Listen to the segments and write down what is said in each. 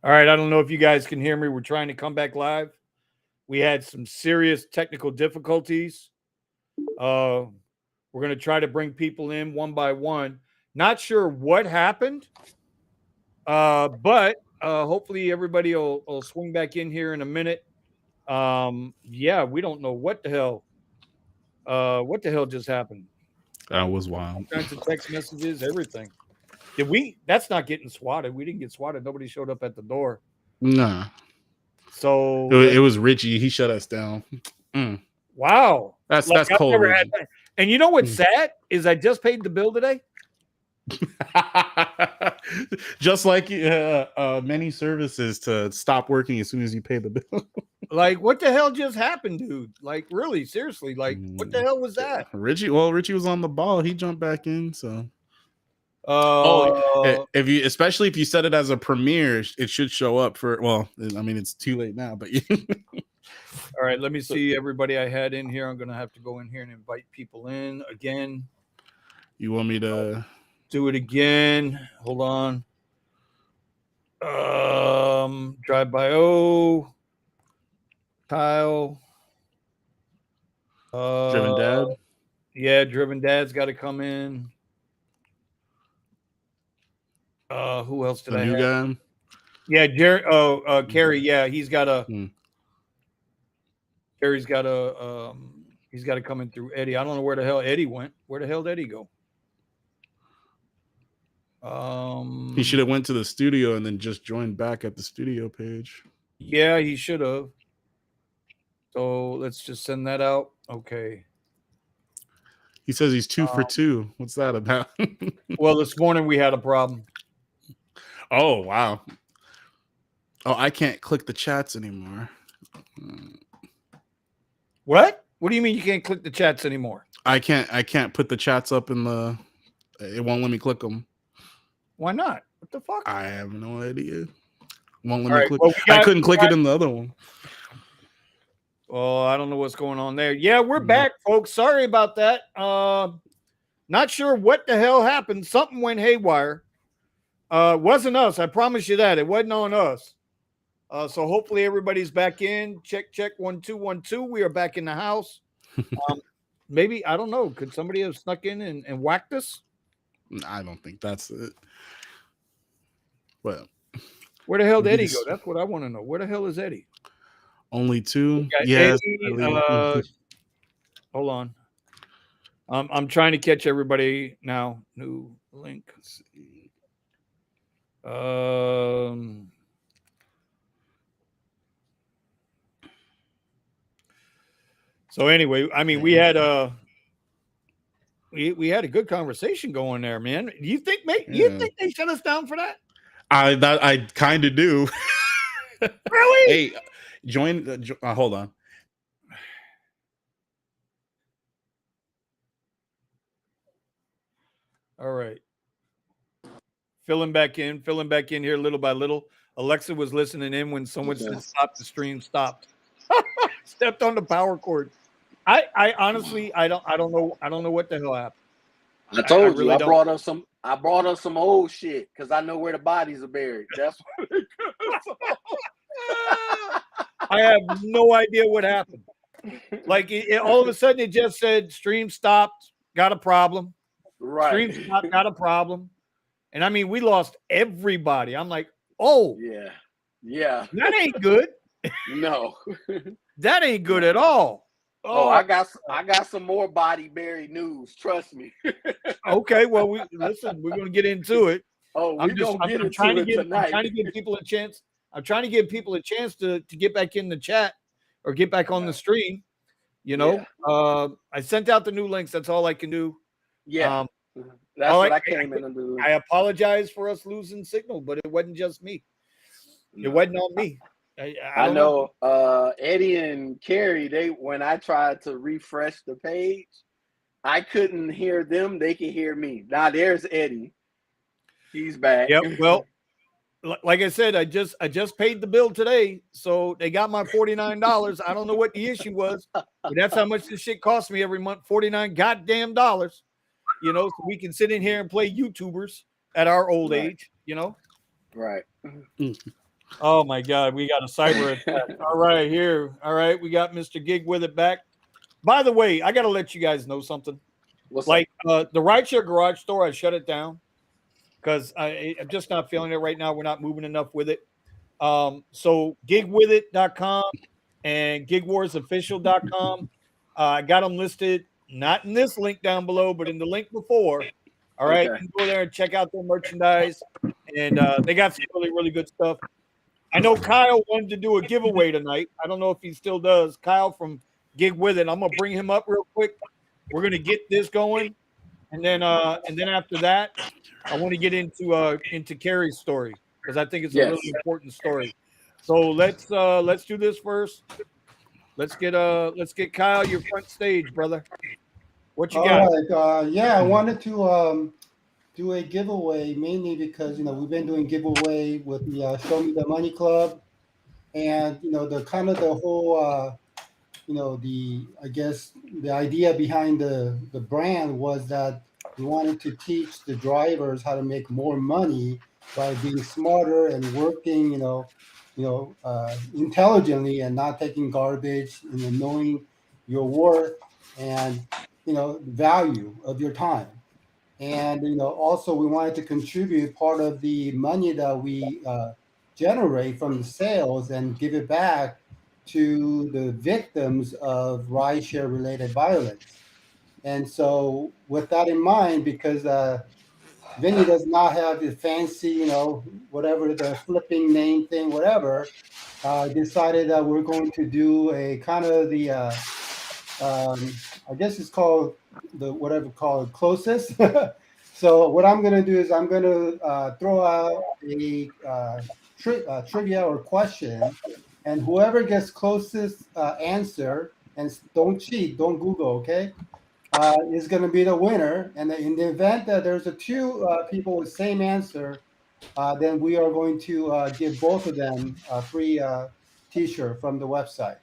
All right, I don't know if you guys can hear me. We're trying to come back live. We had some serious technical difficulties. We're going to try to bring people in one by one. Not sure what happened, but hopefully everybody will swing back in here in a minute. Yeah, we don't know what the hell just happened. That was wild. All kinds of text messages, everything. Did we? That's not getting swatted. We didn't get swatted. Nobody showed up at the door. Nah. So it was Richie. He shut us down. Wow. That's cold, Richie. And you know what's sad is I just paid the bill today. Just like many services to stop working as soon as you pay the bill. Like, what the hell just happened, dude? Like, really, seriously, like, what the hell was that? Richie was on the ball. He jumped back in, so. Especially if you set it as a premiere, it should show up for. Well, I mean, it's too late now, but. All right, let me see everybody I had in here. I'm gonna have to go in here and invite people in again. You want me to do it again? Hold on. Drive by O. Kyle. Driven Dad. Yeah, Driven Dad's got to come in. Who else did I have? New guy. Yeah, Kerry. Yeah, he's got a. Kerry's got a. He's got to come in through Eddie. I don't know where the hell Eddie went. Where the hell did Eddie go? He should have went to the studio and then just joined back at the studio page. Yeah, he should have. So let's just send that out. Okay. He says he's 2 for 2. What's that about? Well, this morning we had a problem. Oh, wow. Oh, I can't click the chats anymore. What? What do you mean you can't click the chats anymore? I can't put the chats up in the. It won't let me click them. Why not? What the fuck? I have no idea. Won't let me click. Well, I couldn't click it in the other one. Oh, I don't know what's going on there. Yeah, we're back, folks. Sorry about that. Not sure what the hell happened. Something went haywire. Wasn't us. I promise you that. It wasn't on us. So hopefully everybody's back in. Check 1 2 1 2. We are back in the house. Maybe, I don't know. Could somebody have snuck in and whacked us? I don't think that's it. Well, where the hell did Eddie go? That's what I want to know. Where the hell is Eddie? Only 2. Yes. Hold on. I'm trying to catch everybody now. New link. So anyway, I mean, we had a good conversation going there, man. You think they shut us down for that? I kind of do. Really? Hey, join. Hold on. All right. Filling back in here little by little. Alexa was listening in when someone said stop, the stream stopped. Stepped on the power cord. I honestly I don't know what the hell happened. I told you I brought us some old shit because I know where the bodies are buried. That's what it I have no idea what happened. Like all of a sudden it just said stream stopped, got a problem. Right. Stream stopped, got a problem. And I mean, we lost everybody. I'm like, oh yeah. That ain't good. No. That ain't good at all. Oh, I got some more body buried news. Trust me. Okay, well, we're gonna get into it. Oh, I'm trying to give people a chance. I'm trying to give people a chance to get back in the chat or get back on the stream. You know, I sent out the new links. That's all I can do. Yeah, that's what I came in to do. I apologize for us losing signal, but it wasn't just me. It wasn't on me. I know. Eddie and Carrie, when I tried to refresh the page, I couldn't hear them. They could hear me. Now there's Eddie. He's back. Yep. Well, like I said, I just paid the bill today, so they got my $49. I don't know what the issue was, but that's how much this shit costs me every month. $49 goddamn dollars. You know, so we can sit in here and play YouTubers at our old age. You know. Right. Oh my God, we got a cyber attack. All right, here. All right, we got Mr. Gig with it back. By the way, I got to let you guys know something. What's Like the rideshare garage store, I shut it down because I'm just not feeling it right now. We're not moving enough with it. So gigwithit.com and gigwarsofficial.com. I got them listed, not in this link down below, but in the link before. All right, Okay. you can go there and check out their merchandise, and they got some really, really good stuff. I know Kyle wanted to do a giveaway tonight. I don't know if he still does. Kyle from Gig With It. I'm gonna bring him up real quick. We're gonna get this going, and then after that, I want to get into Carrie's story because I think it's a Yes. really important story. So let's do this first. Let's get Kyle your front stage, brother. What you got? All right. Yeah, I wanted to do a giveaway mainly because we've been doing giveaway with the Show Me the Money Club, and the kind of the whole I guess the idea behind the brand was that we wanted to teach the drivers how to make more money by being smarter and working intelligently and not taking garbage, knowing your worth and value of your time. And also we wanted to contribute part of the money that we generate from the sales and give it back to the victims of rideshare related violence. And so, with that in mind, because Vinny does not have the fancy, whatever the flipping name thing, whatever, decided that we're going to do a kind of the, I guess it's called the whatever called closest. So what I'm going to do is I'm going to throw out a trivia or question, and whoever gets closest answer, and don't cheat, don't Google, okay, is going to be the winner. And in the event that there's two people with same answer, then we are going to give both of them a free T-shirt from the website.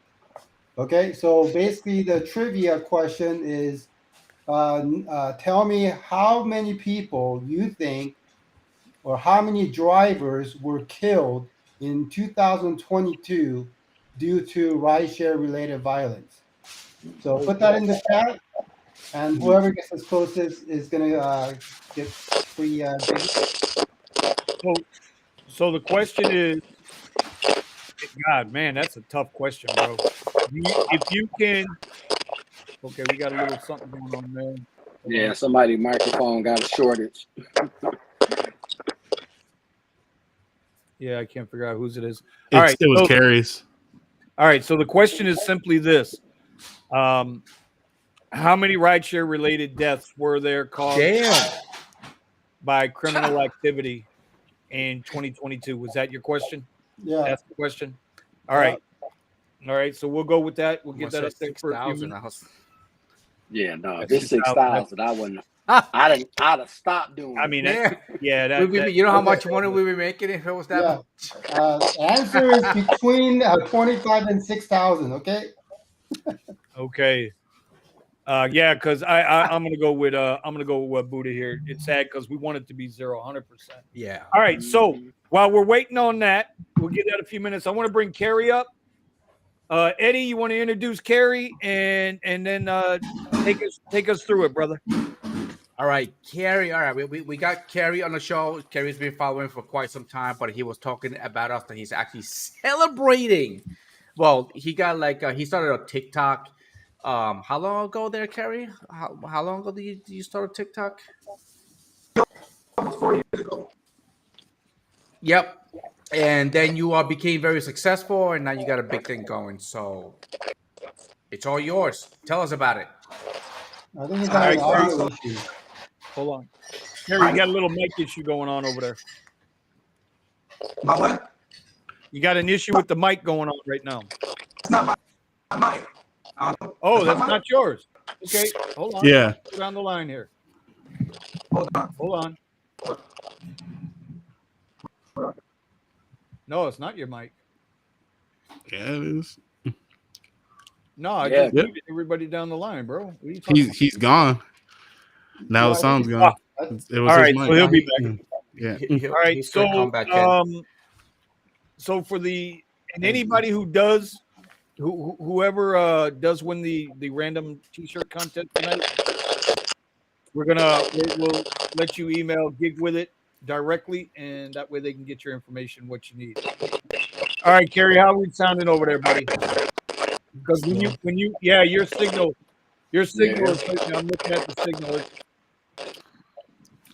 Okay, so basically the trivia question is tell me how many people you think or how many drivers were killed in 2022 due to rideshare related violence. So put that in the chat, and whoever gets as closest is going to get free. So the question is, God, man, that's a tough question, bro. If you can, okay, we got a little something going on there. Yeah, somebody microphone got a shortage. Yeah, I can't figure out whose it is. It was Carrie's. All right, so the question is simply this: how many rideshare related deaths were there caused by criminal activity in 2022? Was that your question? Yeah, that's the question. All right, all right. So we'll go with that. We'll get that up there for a few minutes. Yeah, no, if it's 6,000, I wouldn't. I'd have stopped doing. I mean, Yeah. yeah. You know how much money we be making if it was that much? Answer is between 25 and 6,000. Okay. Okay. Yeah, because I'm gonna go with Buddha here. It's sad because we want it to be 100%. Yeah. All right. So while we're waiting on that, we'll give that a few minutes. I want to bring Carrie up. Eddie, you want to introduce Carrie and then take us through it, brother. All right, Carrie. All right, we got Carrie on the show. Carrie's been following for quite some time, but he was talking about us that he's actually celebrating. Well, he got he started a TikTok. How long ago there, Carrie? How long ago did you start a TikTok? 4 years ago. Yep. And then you became very successful, and now you got a big thing going. So it's all yours. Tell us about it. I think it's got an audio issue. Hold on. Carrie, you got a little mic issue going on over there. My what? You got an issue with the mic going on right now. It's not my mic. Oh, that's not yours. Okay, hold on. Yeah. Go down the line here. Hold on. Hold on. No, it's not your mic. Yeah, it is. No, I just muted everybody down the line, bro. What are you talking about? He's gone. Now the sound's gone. It was all right, his mic. so he'll be back. Yeah. All right, so So for anybody who does, whoever does win the random T-shirt contest tonight, we'll let you email Gig with it directly, and that way they can get your information, what you need. All right, Kerry, how are we sounding over there, buddy? Because your signal is. I'm looking at the signal.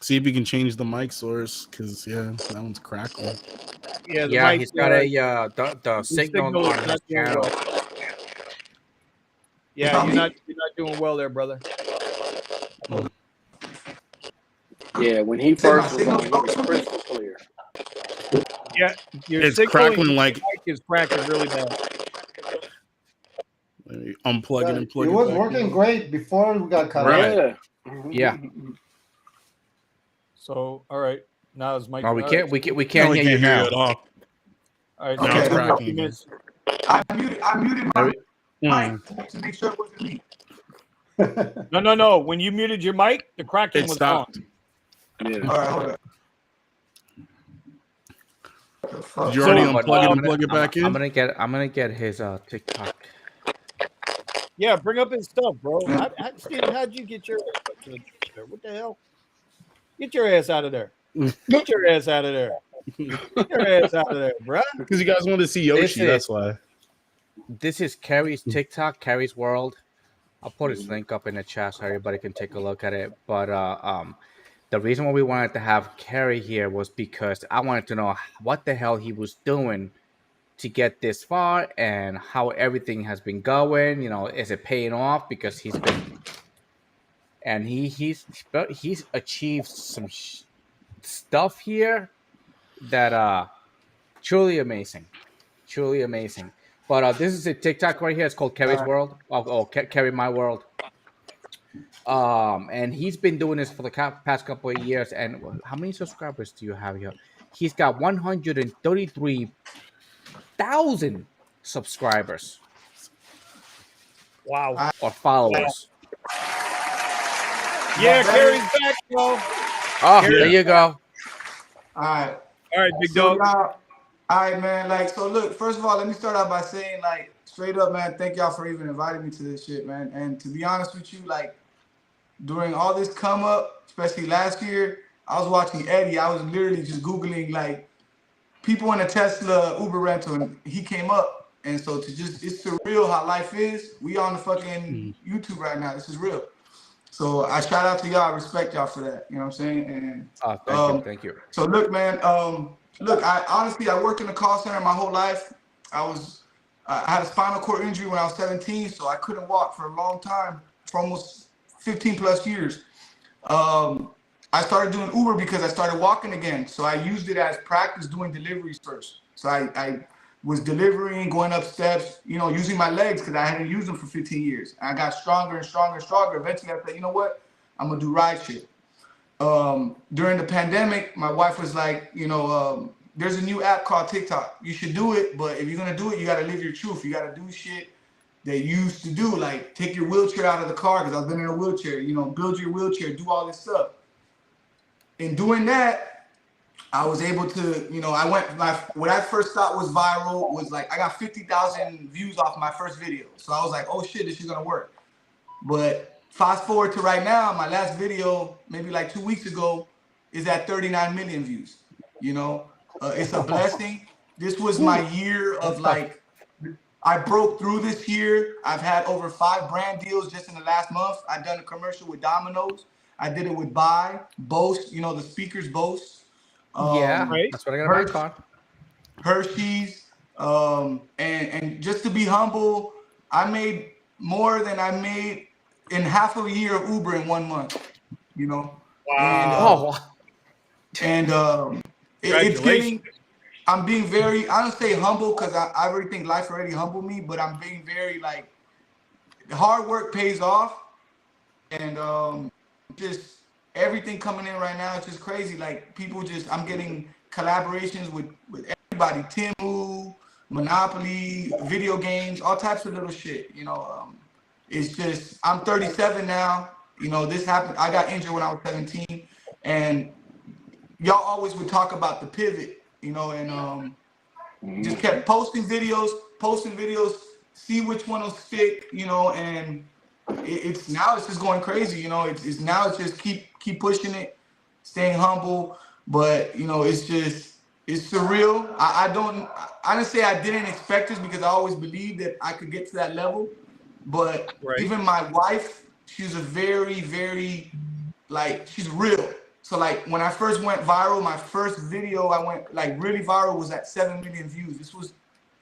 See if you can change the mic source, because that one's crackling. Yeah, mic, he's got the signal on his channel. Well. Yeah, you're not doing well there, brother. Yeah, when he first was on, it was crystal clear. Yeah, it's crackling like mic is cracking really bad. Unplug it and plug it. It was working great before we got cut off. Yeah. So, all right, now is Mike. No, we can't hear you now at all. All right, now it's cracking. I muted my mic to make sure it wasn't me. No. When you muted your mic, the cracking was stopped. Yeah. All right, hold on. Did you already unplug it and plug it back in? I'm gonna get his TikTok. Yeah, bring up his stuff, bro. Steven, how'd you get your? What the hell? Get your ass out of there! Get your ass out of there! Get your ass out of there, bro! Because you guys want to see Yoshi, that's why. This is Kerry's TikTok, Kerry's World. I'll put his link up in the chat so everybody can take a look at it. But the reason why we wanted to have Kerry here was because I wanted to know what the hell he was doing to get this far and how everything has been going. You know, is it paying off? Because he's been and he's achieved some stuff here that truly amazing. But this is a TikTok right here. It's called Kerry's World. Kerry My World. And he's been doing this for the past couple of years. And how many subscribers do you have here? He's got 133,000 subscribers. Wow. Or followers. Yeah, Kerry's back, bro. Oh, there you go. All right, big dog. All right, man. Like, so look, first of all, let me start out by saying, like, straight up, man, thank y'all for even inviting me to this shit, man. And to be honest with you, like, during all this come up, especially last year, I was watching Eddie. I was literally just Googling, like, people in a Tesla Uber rental, and he came up. And so it's surreal how life is. We on the fucking YouTube right now. This is real. So I shout out to y'all. I respect y'all for that. You know what I'm saying? And thank you. So look, man. Look, I worked in the call center my whole life. I had a spinal cord injury when I was 17, so I couldn't walk for a long time, for almost 15 plus years. I started doing Uber because I started walking again. So I used it as practice doing deliveries first. So I was delivering, going up steps, you know, using my legs because I hadn't used them for 15 years. I got stronger and stronger and stronger. Eventually I said, you know what? I'm going to do ride shit. During the pandemic, my wife was like, you know, there's a new app called TikTok. You should do it, but if you're going to do it, you got to live your truth. You got to do shit that you used to do, like take your wheelchair out of the car because I've been in a wheelchair, you know, build your wheelchair, do all this stuff. In doing that, I was able to, you know, what I first thought was viral was like, I got 50,000 views off my first video. So I was like, oh shit, this is going to work. But fast forward to right now, my last video, maybe like 2 weeks ago, is at 39 million views. You know, it's a blessing. This was my year of like, I broke through this year. I've had over 5 brand deals just in the last month. I've done a commercial with Domino's. I did it with Bose, you know, the speakers Bose. That's what I got my car. Hershey's. And just to be humble, I made more than I made in half of a year of Uber in 1 month, you know? Wow. It's getting, I'm being very, I don't say humble because I already think life already humbled me, but I'm being very like, hard work pays off. And just everything coming in right now, it's just crazy. Like people I'm getting collaborations with everybody, Temu, Monopoly, video games, all types of little shit, you know. It's just, I'm 37 now, you know, this happened, I got injured when I was 17, and y'all always would talk about the pivot, you know, and Just kept posting videos, see which one will stick, you know, and it's just going crazy, you know. It's just keep pushing it, staying humble, but you know, it's surreal. I didn't say I didn't expect this because I always believed that I could get to that level, but even my wife, she's a very, very, like, she's real. So like when I first went viral, my first video I went like really viral was at 7 million views. This was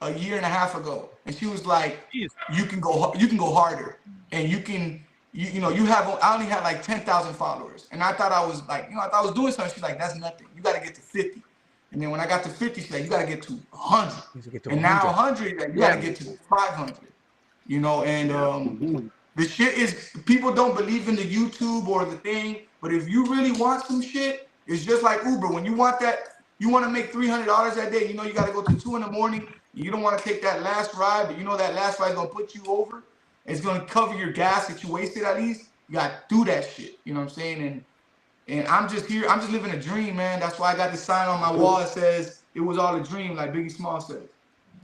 a year and a half ago, and she was like, you can go harder, and you have, I only had like 10,000 followers, and I thought I was like, I thought I was doing something. She's like, that's nothing, you got to get to 50. And then when I got to 50, she's like, you got to get to 100. And now 100, like, you got to get to 500, you know. And the shit is, people don't believe in the YouTube or the thing, but if you really want some shit, it's just like Uber. When you want that, you want to make $300 that day, you know, you got to go to 2 in.the morning. You don't want to take that last ride, but you know that last ride is going to put you over. It's going to cover your gas that you wasted at least. You got to do that shit. You know what I'm saying? And I'm just here. I'm just living a dream, man. That's why I got the sign on my wall that says it was all a dream, like Biggie Small said.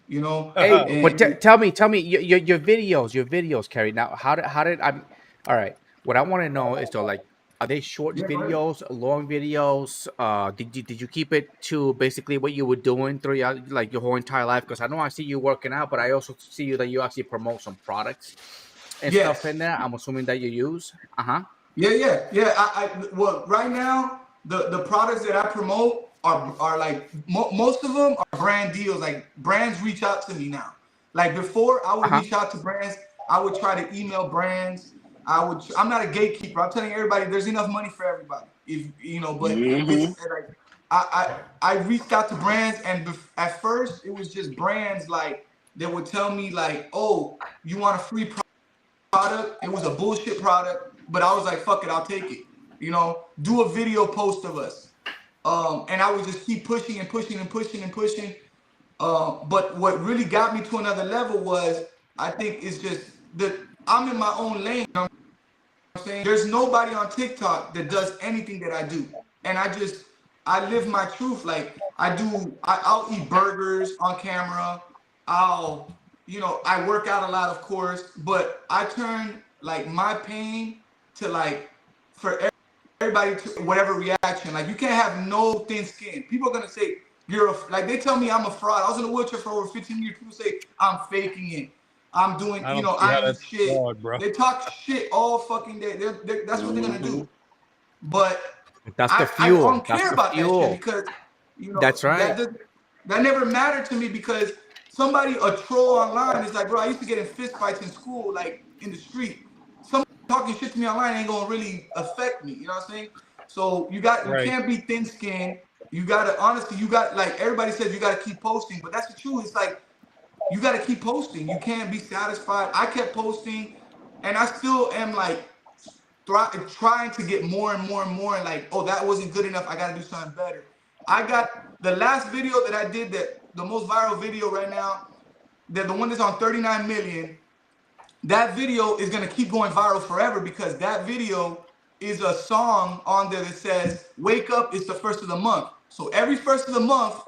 You know? Hey, but tell me your videos, Kerry. Now, how did I? All right. What I want to know is, though, like, are they short videos, long videos? Did you keep it to basically what you were doing throughout like your whole entire life? Because I know I see you working out, but I also see you that you actually promote some products and stuff in there. I'm assuming that you use. Yeah. Well, right now the products that I promote are like most of them are brand deals. Like brands reach out to me now. Like before, I would reach out to brands. I would try to email brands. I'm not a gatekeeper. I'm telling everybody there's enough money for everybody. If you know, but it's like I reached out to brands, and at first it was just brands like that would tell me like, oh, you want a free product? It was a bullshit product, but I was like, fuck it, I'll take it. You know, do a video post of us. And I would just keep pushing and pushing and pushing and pushing. But what really got me to another level was, I think it's just that I'm in my own lane. You know what I'm saying? There's nobody on TikTok that does anything that I do. And I live my truth. Like I'll eat burgers on camera. I work out a lot, of course, but I turn like my pain to like for everybody to whatever reaction. Like you can't have no thin skin. People are gonna say like they tell me I'm a fraud. I was in a wheelchair for over 15 years. People say I'm faking it. I'm doing, I ain't shit. Fraud, they talk shit all fucking day. That's what they're gonna do. But that's the fuel. I don't care about that shit because that's right. That never mattered to me because a troll online is like, bro, I used to get in fist fights in school, like in the street. Somebody talking shit to me online ain't gonna really affect me. You know what I'm saying? So you can't be thin skinned. You gotta like everybody says you gotta keep posting, but that's the truth. It's like you gotta keep posting. You can't be satisfied. I kept posting, and I still am like trying to get more and more and more. And like, oh, that wasn't good enough. I gotta do something better. I got the last video that I did, that the most viral video right now, that the one that's on 39 million. That video is gonna keep going viral forever because that video is a song on there that says, "Wake up, it's the first of the month." So every first of the month,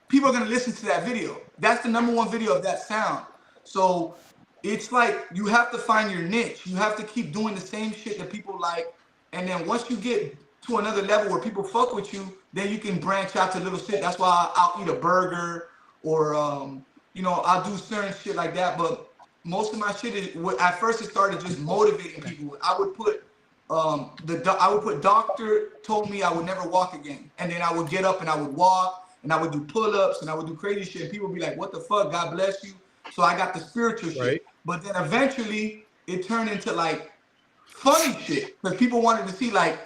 people are gonna listen to that video. That's the #1 video of that sound. So it's like you have to find your niche. You have to keep doing the same shit that people like, and then once you get to another level where people fuck with you, then you can branch out to little shit. That's why I'll eat a burger or I'll do certain shit like that. But most of my shit is, at first it started just motivating people. I would put doctor told me I would never walk again, and then I would get up and I would walk and I would do pull-ups and I would do crazy shit. People would be like, "What the fuck? God bless you." So I got the spiritual shit. But then eventually it turned into like funny shit because people wanted to see, like,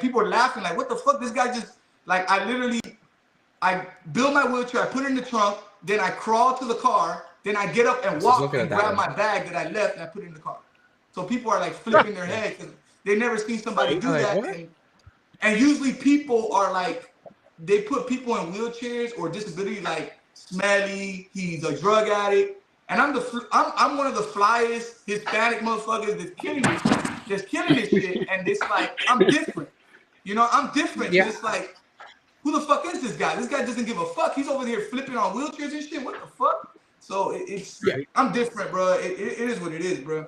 people were laughing like, "What the fuck? This guy just like." I build my wheelchair, I put it in the trunk, then I crawl to the car, then I get up and walk and grab my bag that I left and I put it in the car. So people are like flipping their head because they never seen somebody do that. And usually people are like, they put people in wheelchairs or disability like smelly, he's a drug addict, and I'm one of the flyest Hispanic motherfuckers that's killing this shit, and it's like I'm different. I'm different. Yeah. It's like who the fuck is this guy? This guy doesn't give a fuck. He's over here flipping on wheelchairs and shit. What the fuck? So it's Yeah. I'm different, bro. It is what it is, bro.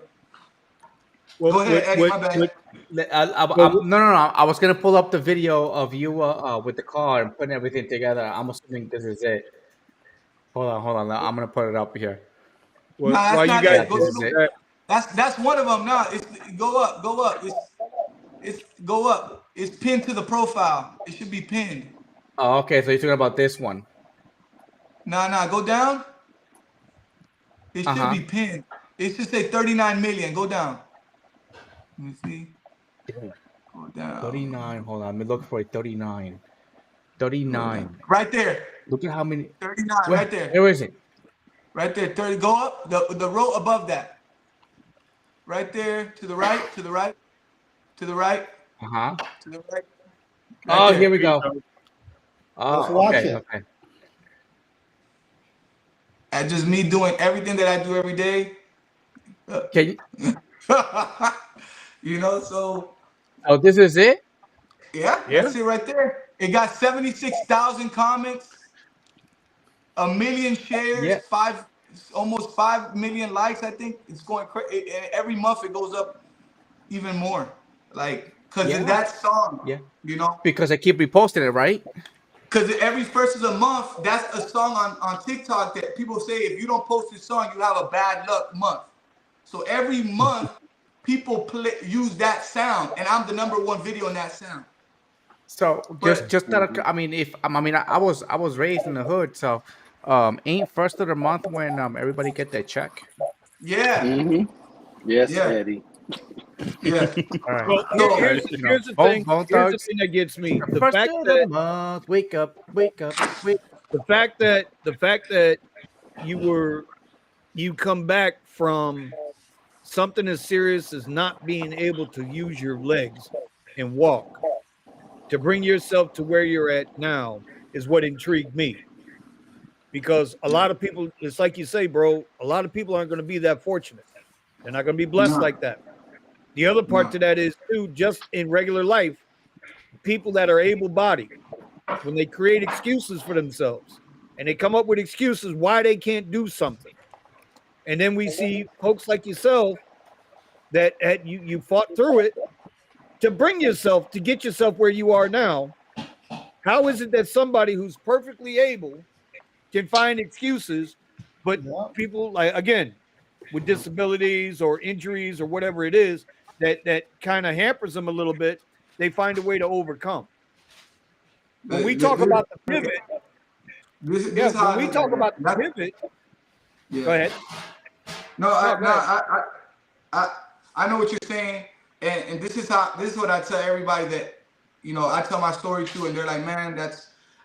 Well, Go ahead, Eddie. My bad. No. I was gonna pull up the video of you with the car and putting everything together. I'm assuming this is it. Hold on. I'm gonna put it up here. well, Nah, while that's you not guys it. Go this to is the. it. That's one of them. Nah, it's go up. It's go up. It's pinned to the profile. It should be pinned. Oh, okay. So you're talking about this one. Nah, go down. It should be pinned. It should say 39 million. Go down. Let me see. Go down. 39. Hold on. Let me look for it. 39. 39. Right there. Look at how many. 39. Where, Right there. Where is it? Right there. 30. Go up. The row above that. Right there. To the right. To the right. To the right. To the right. Right Oh, there. here we go. Let's Oh, watch okay. it. Okay. And just me doing everything that I do every day. Can you? You know, so Oh, this is it. yeah, that's it right there. It got 76,000 comments, 1 million shares, Yeah. almost 5 million likes. I think it's going crazy. Every month it goes up even more. Like, cause in that song, you know, Because I keep reposting it, right? because every first of the month, that's a song on TikTok that people say if you don't post this song, you have a bad luck month. So every month, people use that sound, and I'm the #1 video in that sound. So just that. I mean, I was raised in the hood, so ain't first of the month when everybody get their check. Yeah. Yes, Eddie. Yeah. All right. Well, So, here's the thing. Here's the thing that gets me. The First fact of the that month, wake up. the fact that you come back from something as serious as not being able to use your legs and walk to bring yourself to where you're at now is what intrigued me. Because a lot of people, it's like you say, bro, a lot of people aren't going to be that fortunate. They're not going to be blessed like that. The other part to that is, too, just in regular life, people that are able-bodied, when they create excuses for themselves and they come up with excuses why they can't do something. And then we see folks like yourself that you fought through it to bring yourself, to get yourself where you are now. How is it that somebody who's perfectly able can find excuses, but people like, again, with disabilities or injuries or whatever it is that kind of hampers them a little bit, they find a way to overcome. When we talk about the pivot, when we talk about the pivot, go ahead. I know what you're saying, and this is what I tell everybody that, you know, I tell my story too, and they're like, man,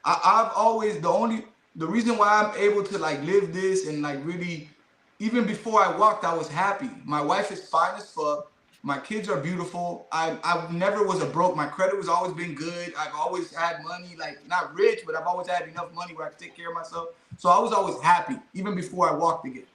I've always the reason why I'm able to like live this and like really, even before I walked, I was happy. My wife is fine as fuck. My kids are beautiful. I never was a broke. My credit was always been good. I've always had money, like not rich, but I've always had enough money where I could take care of myself. So I was always happy, even before I walked again,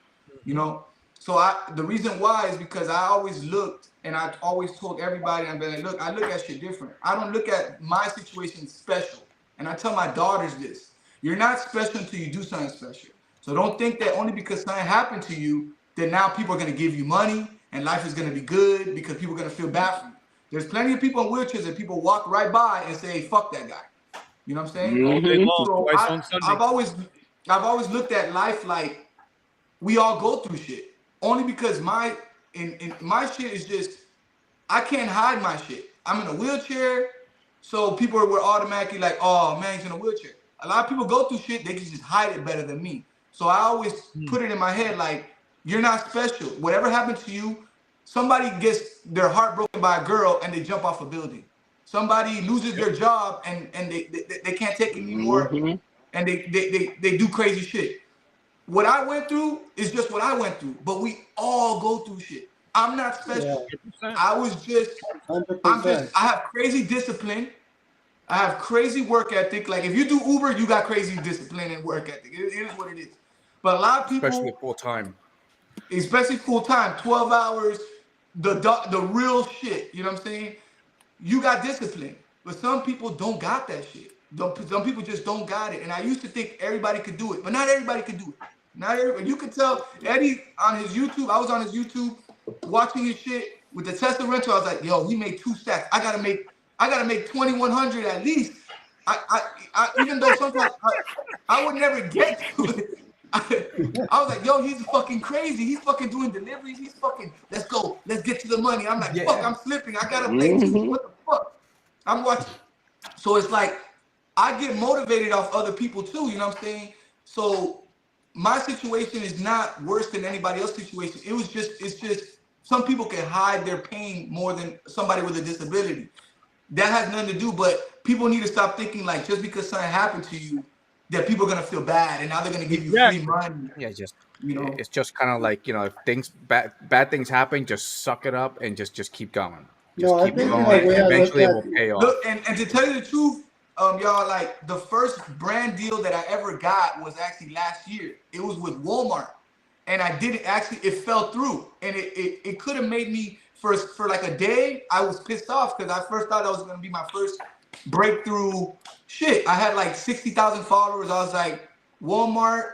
you know? So the reason why is because I always looked, and I always told everybody, I'm like, look, I look at shit different. I don't look at my situation special. And I tell my daughters this, you're not special until you do something special. So don't think that only because something happened to you, that now people are going to give you money and life is going to be good because people are going to feel bad for you. There's plenty of people in wheelchairs that people walk right by and say, hey, fuck that guy. You know what I'm saying? So I've always looked at life like we all go through shit. Only because my shit is just, I can't hide my shit. I'm in a wheelchair, so people were automatically like, oh man, he's in a wheelchair. A lot of people go through shit, they can just hide it better than me. So I always put it in my head like, you're not special. Whatever happened to you, somebody gets their heart broken by a girl and they jump off a building. Somebody loses their job and they can't take it anymore, and they do crazy shit. What I went through is just what I went through, but we all go through shit. I'm not special. I was just, 100%. I have crazy discipline. I have crazy work ethic. Like if you do Uber, you got crazy discipline and work ethic. It is what it is. But a lot of people, especially full time, 12 hours, the real shit. You know what I'm saying? You got discipline, but some people don't got that shit. Some people just don't got it. And I used to think everybody could do it, but not everybody could do it. Not everybody. You could tell Eddie on his YouTube. I was on his YouTube watching his shit with the Tesla rental. I was like, yo, he made 2 stacks. I gotta make 2,100 at least. I even though sometimes I would never get to it. I was like, yo, he's fucking crazy. He's fucking doing deliveries. He's fucking, let's go. Let's get to the money. I'm like, fuck, I'm slipping. I gotta make 2. What the fuck? I'm watching. So it's like, I get motivated off other people too, you know what I'm saying? So my situation is not worse than anybody else's situation. It's just some people can hide their pain more than somebody with a disability. That has nothing to do, but people need to stop thinking like just because something happened to you, that people are gonna feel bad and now they're gonna give you free money. Yeah, just you know, it's just kind of like, if bad things happen, just suck it up and just keep going. Just No, I keep think going. Eventually, it will pay off. Look, and to tell you the truth, y'all, like the first brand deal that I ever got was actually last year. It was with Walmart, and I didn't actually. It fell through, and it could have made me for like a day. I was pissed off because I first thought that was gonna be my first breakthrough. Shit, I had like 60,000 followers. I was like, Walmart.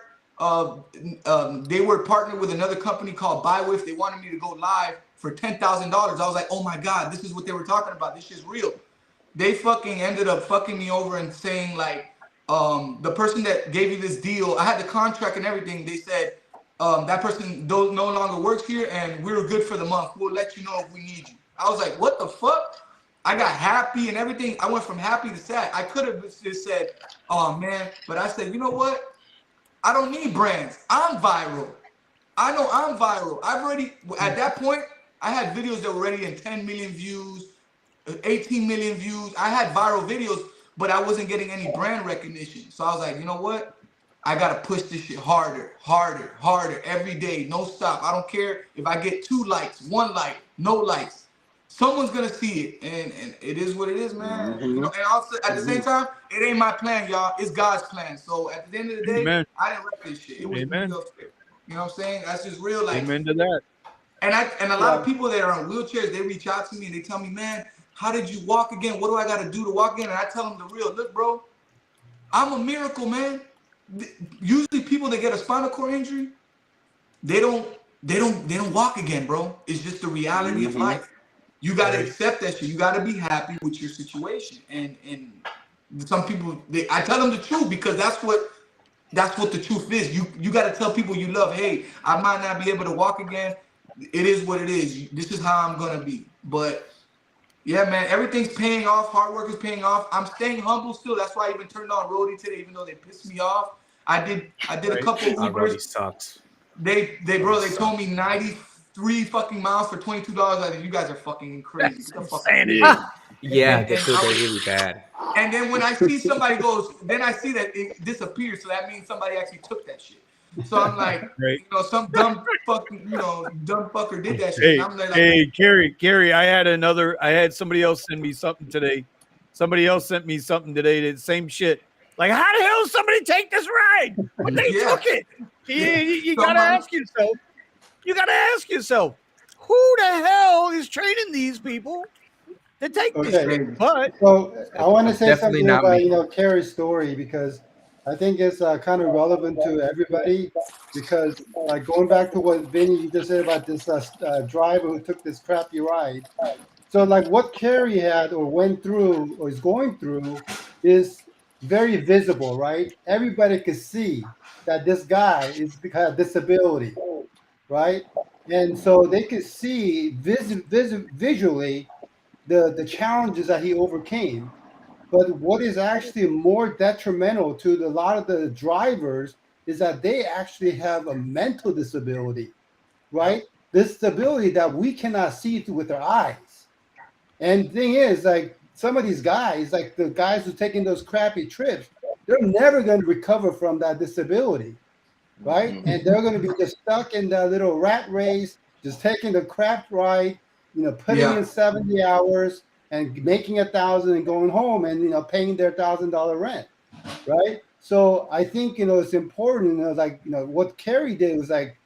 They were partnered with another company called BuyWith. They wanted me to go live for $10,000. I was like, oh my God, this is what they were talking about. This shit's real. They fucking ended up fucking me over and saying like, the person that gave you this deal, I had the contract and everything. They said, that person no longer works here and we're good for the month. We'll let you know if we need you. I was like, what the fuck? I got happy and everything. I went from happy to sad. I could have just said, oh man, but I said, you know what? I don't need brands. I'm viral. I know I'm viral. I've already, at that point, I had videos that were already in 10 million views, 18 million views. I had viral videos, but I wasn't getting any brand recognition. So I was like, you know what? I got to push this shit harder every day. No stop. I don't care if I get 2 likes, 1 like, no likes. Someone's going to see it. And it is what it is, man. You know, and also at the same time, it ain't my plan, y'all. It's God's plan. So at the end of the day, Amen. I didn't write this shit. It was me. You know what I'm saying? That's just real life. Amen to that. And a lot of people that are on wheelchairs, they reach out to me and they tell me, man, how did you walk again? What do I got to do to walk again? And I tell them the real. Look, bro, I'm a miracle, man. Usually people that get a spinal cord injury, they don't walk again, bro. It's just the reality of life. You got to accept that shit. You got to be happy with your situation. And some people, I tell them the truth because that's what the truth is. You got to tell people you love, hey, I might not be able to walk again. It is what it is. This is how I'm going to be. But yeah, man, everything's paying off. Hard work is paying off. I'm staying humble still. That's why I even turned on Roadie today, even though they pissed me off. I did a couple of Ubers. Roadie sucks. They told me 93 fucking miles for $22. I think you guys are fucking crazy. Insanity. Yeah, they're really bad. And then when I see somebody goes, then I see that it disappears. So that means somebody actually took that shit. So I'm like, some dumb fucker did that shit. Hey, and I'm like, Carrie, I had somebody else send me something today. Somebody else sent me something today. The same shit. Like, how the hell did somebody take this ride? But they took it. You gotta ask yourself. You gotta ask yourself, who the hell is training these people to take this shit? But so I want to say Definitely something not about Carrie's story because I think it's kind of relevant to everybody because like going back to what Vinny you just said about this driver who took this crappy ride. So like what Carrie had or went through or is going through is very visible, right? Everybody can see that this guy has a disability, right? And so they could see visually the challenges that he overcame. But what is actually more detrimental to a lot of the drivers is that they actually have a mental disability, right? This disability that we cannot see with our eyes. And the thing is, like some of these guys, like the guys who are taking those crappy trips, they're never going to recover from that disability, right? And they're going to be just stuck in that little rat race, just taking the crap ride, putting in 70 hours and making 1,000 and going home and paying their $1,000 rent, right? So I think it's important. What Carrie did was like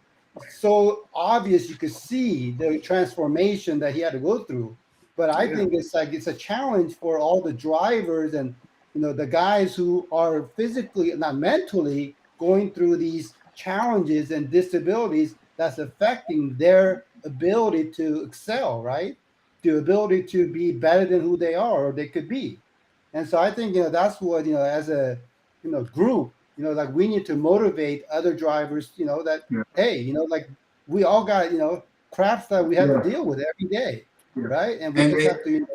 so obvious. You could see the transformation that he had to go through. But I think it's a challenge for all the drivers and the guys who are physically, not mentally, going through these challenges and disabilities that's affecting their ability to excel, right? The ability to be better than who they are or they could be. And so I think, that's what, as a, group, like we need to motivate other drivers, that, Yeah. hey, like we all got, craps that we have to Yeah. deal with every day, Yeah. right? And we And just have to,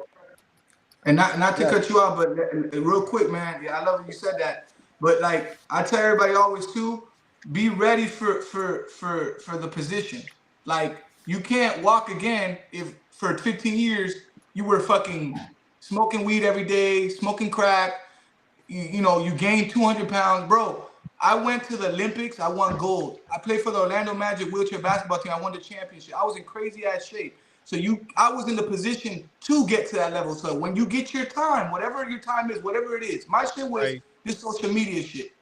and not to yeah. cut you out, but real quick, man. Yeah, I love that you said that. But like I tell everybody always too, be ready for the position. Like you can't walk again if for 15 years you were fucking smoking weed every day, smoking crack. You gained 200 pounds, bro. I went to the Olympics. I won gold. I played for the Orlando Magic wheelchair basketball team. I won the championship. I was in crazy ass shape. So I was in the position to get to that level. So when you get your time, whatever your time is, whatever it is, my shit was Right. this social media shit.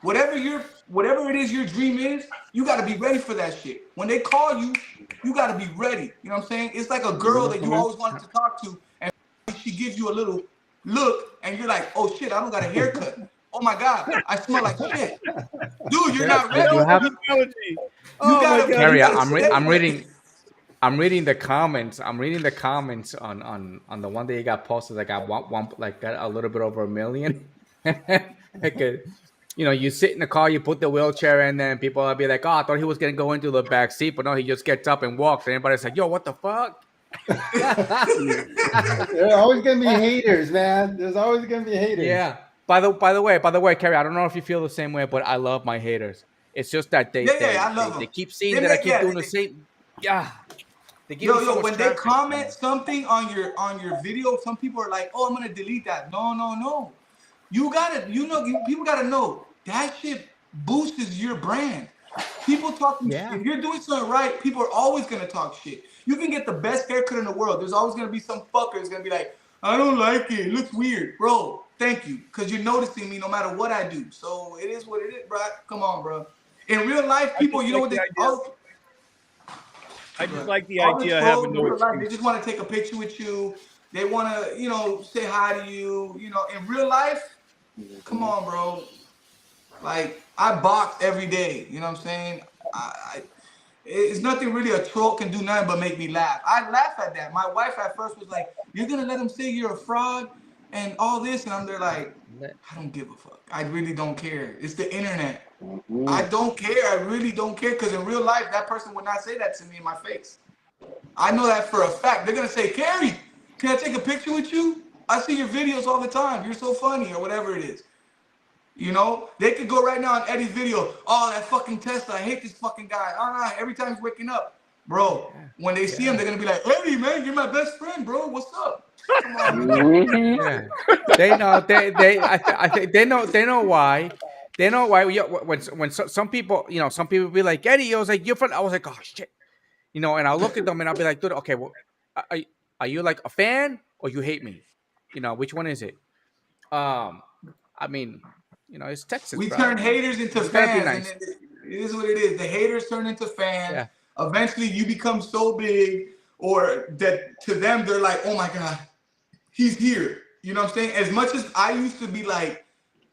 Whatever it is your dream is, you got to be ready for that shit. When they call you, you got to be ready. You know what I'm saying? It's like a girl that you always wanted to talk to, and she gives you a little look, and you're like, oh shit, I don't got a haircut. Oh my god, I smell like shit. Dude, you're not ready. You have Analogy. You Oh my gotta, God. you Carrie. gotta I'm stay ready. reading. I'm reading the comments. I'm reading the comments on the one that you got posted. Like I want one, like got a little bit over 1 million. Like you sit in the car, you put the wheelchair in there, and people will be like, "Oh, I thought he was gonna go into the back seat, but no, he just gets up and walks." And everybody's like, "Yo, what the fuck?" There are always gonna be haters, man. There's always gonna be haters. Yeah. By the way, Carrie, I don't know if you feel the same way, but I love my haters. It's just that Yeah, I love they them. keep seeing They that I make, keep yeah, doing the same. Yeah. They give me so yo, much when they traffic. comment something on your video, some people are like, "Oh, I'm gonna delete that." No. People gotta know that shit boosts your brand. People talking. Yeah. If you're doing something right, people are always gonna talk shit. You can get the best haircut in the world. There's always gonna be some fucker that's gonna be like, "I don't like it. It looks weird, bro." Thank you, because you're noticing me no matter what I do. So it is what it is, bro. Come on, bro. In real life, I people, just you know like what the they idea. all I just like the all the idea of trolls having in no real life, they excuse. just want to take a picture with you. They want to, say hi to you. In real life, come on, bro. Like I box every day. You know what I'm saying? It's nothing really a troll can do nothing but make me laugh. I laugh at that. My wife at first was like, "You're gonna let him say you're a fraud and all this," and I'm there like, I don't give a fuck. I really don't care. It's the internet. I don't care. I really don't care because in real life, that person would not say that to me in my face. I know that for a fact. They're gonna say, "Carrie, can I take a picture with you? I see your videos all the time. You're so funny," or whatever it is. They could go right now on Eddie's video. "Oh, that fucking Tesla. I hate this fucking guy. Oh, no, every time he's waking up." Bro, when they see him, they're gonna be like, "Eddie, man, you're my best friend, bro. What's up?" Come on, man. Yeah. They know I think they know why. They know why when some people, some people be like, "Eddie," I was like, "You're from," I was like, "Oh shit." And I'll look at them and I'll be like, "Dude, okay, well, are, are you like a fan or you hate me? Which one is it?" Um, I mean, it's Texas, We bro. turn haters into You gotta be fans, and nice. it is what it is. The haters turn into fans. Yeah. Eventually, you become so big, or that to them they're like, "Oh my god, he's here." You know what I'm saying? As much as I used to be like,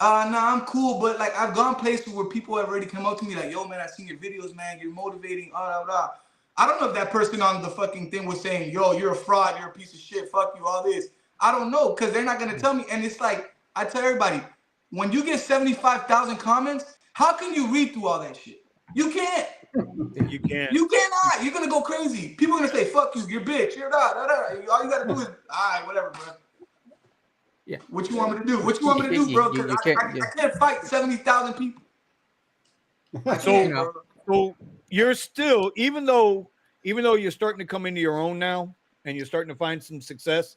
nah, I'm cool, but like I've gone places where people have already come up to me like, "Yo, man, I seen your videos, man. You're motivating." I don't know if that person on the fucking thing was saying, "Yo, you're a fraud. You're a piece of shit. Fuck you." All this. I don't know because they're not gonna tell me. And it's like I tell everybody, when you get 75,000 comments, how can you read through all that shit? You can't. You can't. You cannot. You're gonna go crazy. People are gonna say, "Fuck you, you're bitch." You're not. All you gotta do is, all right, whatever, bro. Yeah. What you want me to do? What you want me to do, bro? Because You can't. I can't fight 70,000 people. I So, can't, bro. so you're still, even though you're starting to come into your own now and you're starting to find some success,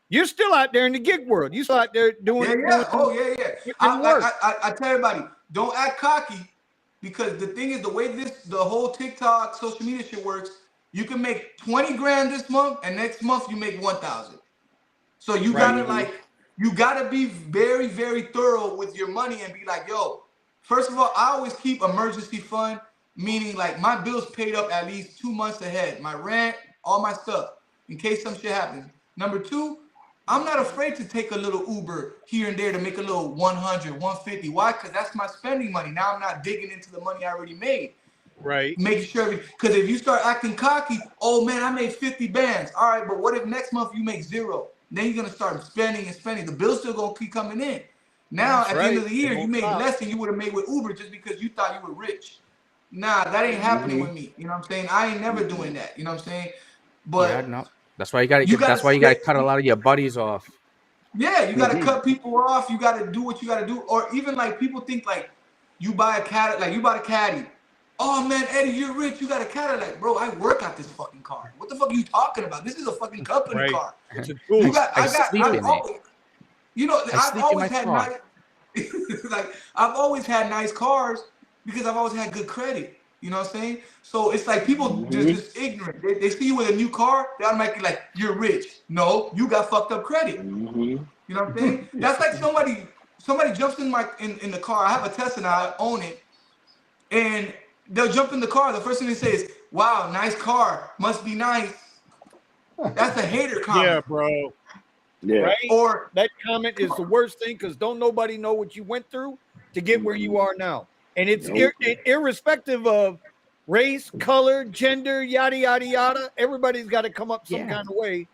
you're still out there in the gig world. You're still out there doing, Yeah. Oh, yeah. doing work. I tell everybody, don't act cocky, because the thing is, the way the whole TikTok social media shit works, you can make 20 grand this month, and next month you make 1,000. So you gotta be very, very thorough with your money and be like, "Yo, first of all, I always keep emergency fund, meaning like my bills paid up at least 2 months ahead, my rent, all my stuff, in case some shit happens. Number two, I'm not afraid to take a little Uber here and there to make a little 100, 150. Why? Because that's my spending money. Now I'm not digging into the money I already made. Right. Making sure, because if you start acting cocky, oh man, I made 50 bands. All right, but what if next month you make 0? Then you're gonna start spending and spending. The bill's still gonna keep coming in. Now That's at the end right. of the year, It you won't made stop. less than you would have made with Uber just because you thought you were rich. Nah, that ain't happening with me. You know what I'm saying? I ain't never doing that. You know what I'm saying? But Yeah, no. That's why you got to you get. That's why you got to cut a lot of your buddies off. yeah, you got to cut people off. You got to do what you got to do. Or even like people think like you buy a cat, like you bought a caddy. Oh man, Eddie, you're rich. You got a Cadillac, bro. I work out this fucking car. What the fuck are you talking about? This is a fucking company Right. car. It's a tool. I've always, you know, I I've sleep in always my had car. nice, like I've always had nice cars because I've always had good credit. You know what I'm saying? So it's like people just ignorant. They see you with a new car, they automatically like you're rich. No, you got fucked up credit. You know what I'm saying? That's like somebody jumps in in the car. I have a Tesla now, I own it, and they'll jump in the car. The first thing they say is, "Wow, nice car. Must be nice." That's a hater comment. Yeah, bro. Yeah. Right. Or That comment is the worst thing because don't nobody know what you went through to get where you are now, and it's irrespective of race, color, gender, yada yada yada. Everybody's got to come up some kind of way.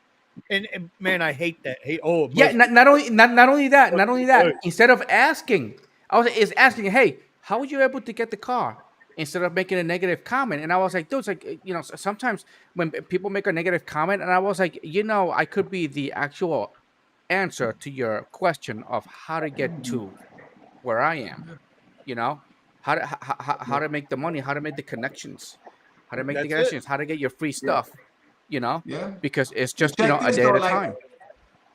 And man, I hate that. Yeah, not only that. Instead of asking, asking, hey, how were you able to get the car? Instead of making a negative comment, and I was like, dude, it's like sometimes when people make a negative comment, and I was like, I could be the actual answer to your question of how to get to where I am. How to make the money, how to make the connections, how to make the That's it. connections, how to get your free stuff. yeah. Because it's But just check a this day though, at a like time.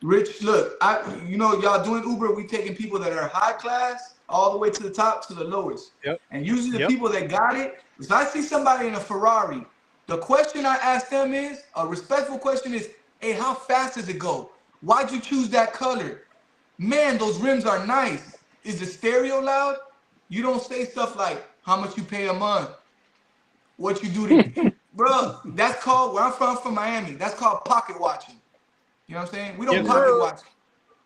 Rich, look, y'all doing Uber, we taking people that are high class all the way to the top to the lowest. Yep. And usually the people that got it, if I see somebody in a Ferrari, the question I ask them is, a respectful question is, hey, how fast does it go? Why'd you choose that color? Man, those rims are nice. Is the stereo loud? You don't say stuff like, how much you pay a month? What you do to bro, that's called, where I'm from Miami, that's called pocket watching. You know what I'm saying? We don't Yes, pocket sir. watch.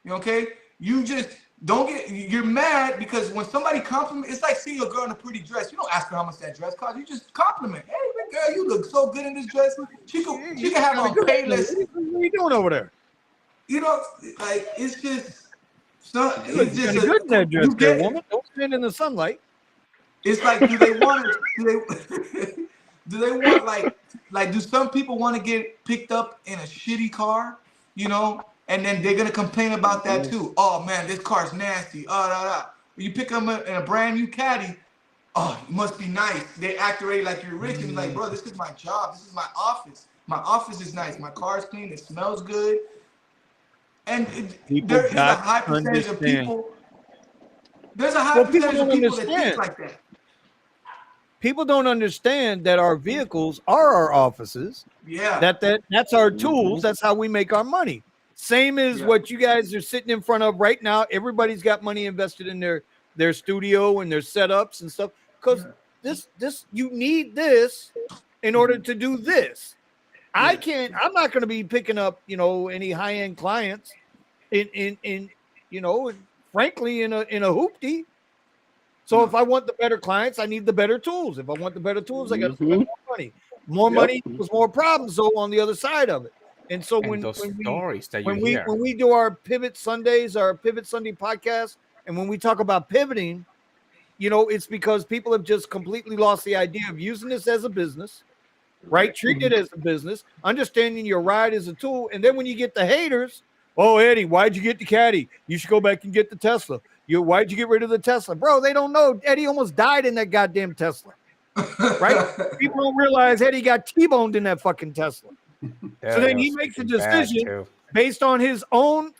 You okay? You just don't you're mad because when somebody compliments, it's like seeing a girl in a pretty dress. You don't ask her how much that dress costs. You just compliment. Hey, girl, you look so good in this dress. She can have on Payless. What are you doing over there? You know, like it's just You look it's just kind of good in that dress, you there, get. woman. Don't stand in the sunlight. It's like, do they want do some people want to get picked up in a shitty car, and then they're gonna complain about that too. Oh man, this car's nasty. You pick them up in a brand new caddy. Oh, it must be nice. They act already like you're rich and be like, bro, this is my job. This is my office. My office is nice. My car's clean. It smells good. And there is a high percentage of people. There's a high percentage of people that think like that. People don't understand that our vehicles are our offices. Yeah. That's our tools. That's how we make our money. Same as what you guys are sitting in front of right now. Everybody's got money invested in their studio and their setups and stuff. Because this you need this in order to do this. I'm not going to be picking up, any high-end clients frankly in a hoopty. So if I want the better clients, I need the better tools. If I want the better tools, I got to spend more money. More money equals more problems on the other side of it. And so when we do our Pivot Sundays, our Pivot Sunday podcast, and when we talk about pivoting, it's because people have just completely lost the idea of using this as a business, right? Treating it as a business, understanding your ride as a tool. And then when you get the haters, oh, Eddie, why'd you get the caddy? You should go back and get the Tesla. Why'd you get rid of the Tesla? Bro, they don't know. Eddie almost died in that goddamn Tesla, right? People don't realize Eddie got T-boned in that fucking Tesla. Yeah, so then he makes a decision based on his own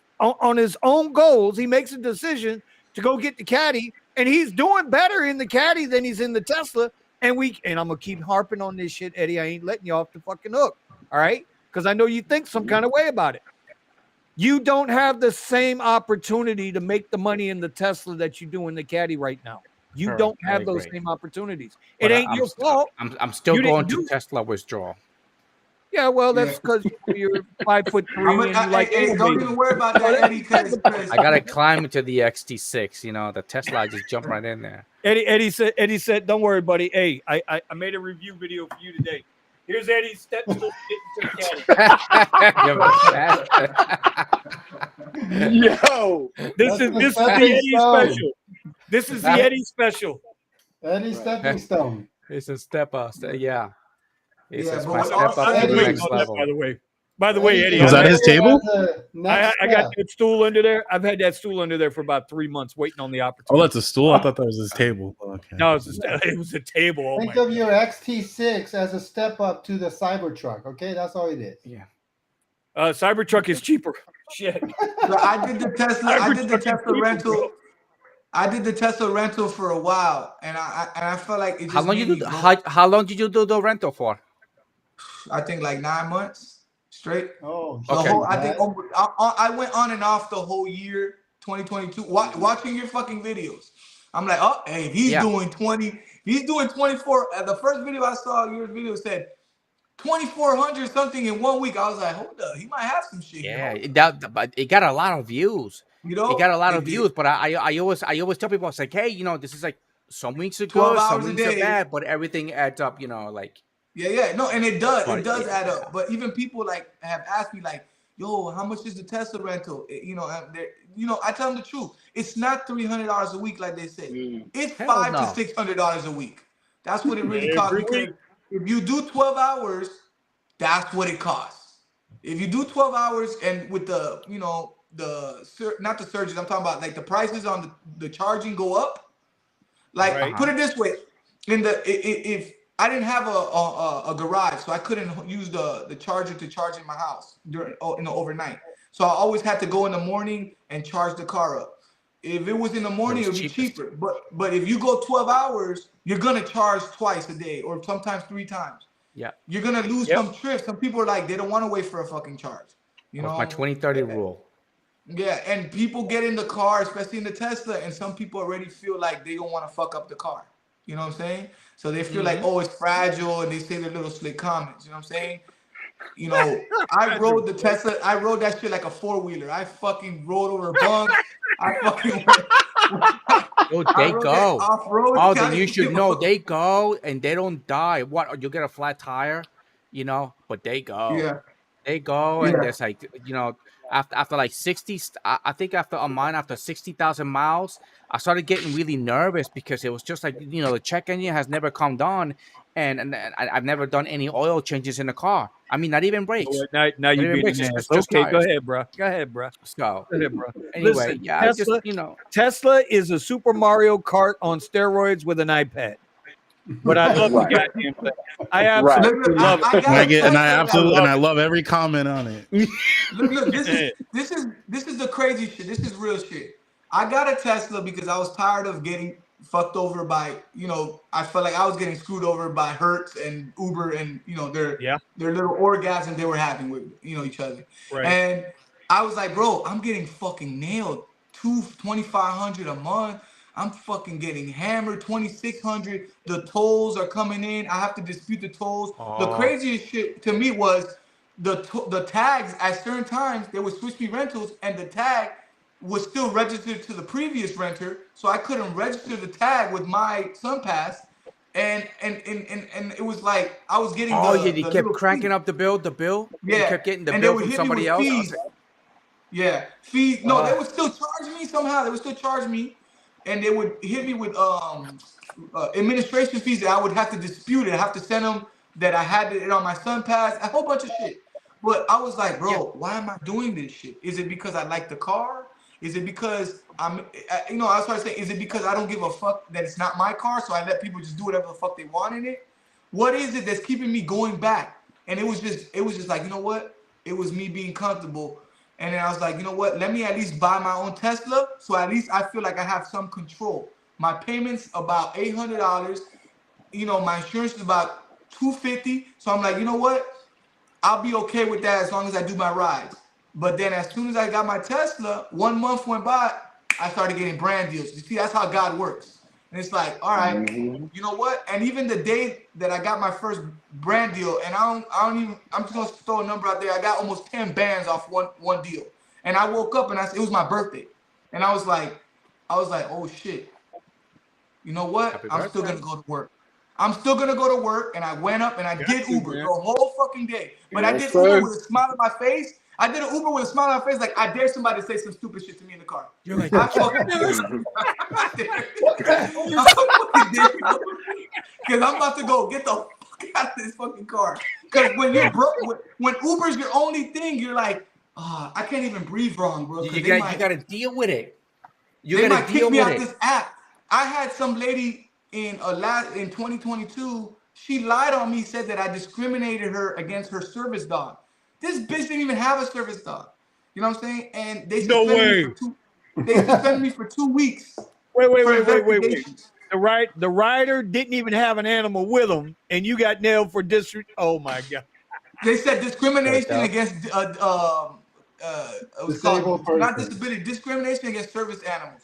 goals. He makes a decision to go get the caddy, and he's doing better in the caddy than he's in the Tesla. And I'm gonna keep harping on this shit, Eddie. I ain't letting you off the fucking hook, all right? Because I know you think some kind of way about it. You don't have the same opportunity to make the money in the Tesla that you do in the caddy right now. You don't have those same opportunities. It ain't your fault. I'm still going to Tesla withdrawal. Yeah, well, that's because you're 5'3" and you like hey, anal don't baby. even worry about that, Eddie, because I gotta climb into the XT6. You know, the Tesla. I just jump right in there. Eddie said, "Don't worry, buddy. Hey, I made a review video for you today. Here's Eddie's step stool getting to the caddy. You're a bastard. Yo, This That's is the the stepping Eddie stone. special. This is the Eddie special. Eddie stepping stone. It's a step up. Yeah. It's Yeah, just but my with step all up to the Eddie- Wait next on that, level. by the way. By the way, Eddie, Was I've that had- his table? I got that stool under there. I've had that stool under there for about 3 months, waiting on the Oh, opportunity. that's a stool. I thought that was his table. Okay. No, it was a table. Oh Think my! of your XT6 as a step up to the Cybertruck. Okay, that's all it is. Yeah. Cybertruck is cheaper. Shit. So I did the Tesla. I did the Cybertruck is Tesla cheaper, rental. bro. I did the Tesla rental for a while, and I felt like it just How long made you me do? go- How long did you do the rental for? I think like 9 months straight. Oh, The Okay. whole, I think I went on and off the whole year 2022 watching your fucking videos. I'm like, oh, hey, if he's Yeah. doing 20, he's doing 24. The first video I saw, your video said 2,400 something in 1 week. I was like, hold up, he might have some shit. Yeah, You know? but it got a lot of views. You know? It got a lot It of did. views, but I always tell people, it's like, hey, you know, this is like some weeks are 12 good, some hours a weeks are day. bad, but everything adds up, you know, like. Yeah, no, and it does But add yeah. up. But even people like have asked me like, yo, how much is the Tesla rental? You know, I tell them the truth. It's not $300 a week like they say. It's Hell $500 no. to $600 a week. That's what it really costs. Every Because week. if you do 12 hours, that's what it costs. If you do 12 hours and with the, you know, not the surges, I'm talking about like the prices on the charging go up. Like Right. put it this way, if I didn't have a garage, so I couldn't use the charger to charge in my house in the overnight. So I always had to go in the morning and charge the car up. If it was in the morning, it would be cheaper. But if you go 12 hours, you're gonna charge twice a day or sometimes 3 times. Yeah. You're gonna lose some trips. Some people are like, they don't want to wait for a fucking charge. You know, My 20-30 rule. Yeah, and people get in the car, especially in the Tesla, and some people already feel like they don't want to fuck up the car. You know what I'm saying? So they feel like, oh, it's fragile, and they say their little slick comments. You know what I'm saying? You know, I rode the Tesla. I rode that shit like a 4-wheeler. I fucking rode over bunks. I fucking Oh, they go. off-road. Oh, then you should know they go and they don't die. What? You get a flat tire, you know, but they go. Yeah. They go, and there's like, you know, after like 60, I think after 60,000 miles, I started getting really nervous because it was just like, you know, the check engine has never come on, and I've never done any oil changes in the car. I mean, not even brakes. Now Not you even being brakes, an just ass. Okay, go tires. ahead, bro. Go ahead, bro. So Go ahead, bro. anyway, Listen, yeah, Tesla, I just, you know, Tesla is a Super Mario Kart on steroids with an iPad. But I love the goddamn thing. I absolutely love it. And I love every comment on it. Look, this is the crazy shit. This is real shit. I got a Tesla because I was tired of getting fucked over by, you know, I felt like I was getting screwed over by Hertz and Uber and, you know, their little orgasms they were having with, you know, each other. Right. And I was like, bro, I'm getting fucking nailed. $2,500 a month. I'm fucking getting hammered. 2,600. The tolls are coming in. I have to dispute the tolls. The craziest shit to me was the tags at certain times. They would switch me rentals, and the tag was still registered to the previous renter, so I couldn't register the tag with my SunPass. And it was like I was getting you kept cranking up the bill. Yeah, you kept getting the and bill they would from hit somebody me with else. fees. Yeah, fees. No, they would still charge me somehow. They would still charge me, and they would hit me with administration fees that I would have to dispute it. I have to send them that I had it on my SunPass, a whole bunch of shit. But I was like, bro, why am I doing this shit? Is it because I like the car? Is it because you know, I started saying, is it because I don't give a fuck that it's not my car, so I let people just do whatever the fuck they want in it? What is it that's keeping me going back? And it was just like, you know what? It was me being comfortable. And then I was like, you know what? Let me at least buy my own Tesla, so at least I feel like I have some control. My payment's about $800. You know, my insurance is about $250. So I'm like, you know what? I'll be okay with that as long as I do my rides. But then as soon as I got my Tesla, 1 month went by, I started getting brand deals. You see, that's how God works. And it's like, all right, you know what? And even the day that I got my first brand deal, and I'm just gonna throw a number out there. I got almost 10 bands off one deal. And I woke up and it was my birthday. And I was like, oh shit. You know what? Happy I'm still birthday. gonna go to work. I'm still gonna go to work, and I went up and I did Uber the whole fucking day. But I did Uber with a smile on my face. I did an Uber with a smile on my face, like I dare somebody to say some stupid shit to me in the car. You're like, I fucking because I'm about to go get the fuck out of this fucking car. Because when you're broke, when Uber's your only thing, you're like, I can't even breathe wrong, bro. you got to deal with it. They might kick me out this app. I had some lady in 2022. She lied on me, said that I discriminated her against her service dog. This bitch didn't even have a service dog. You know what I'm saying? And they suspended me for 2 weeks. Wait. The rider didn't even have an animal with him, and you got nailed for district. Oh my god! They said discrimination against not disability, discrimination against service animals.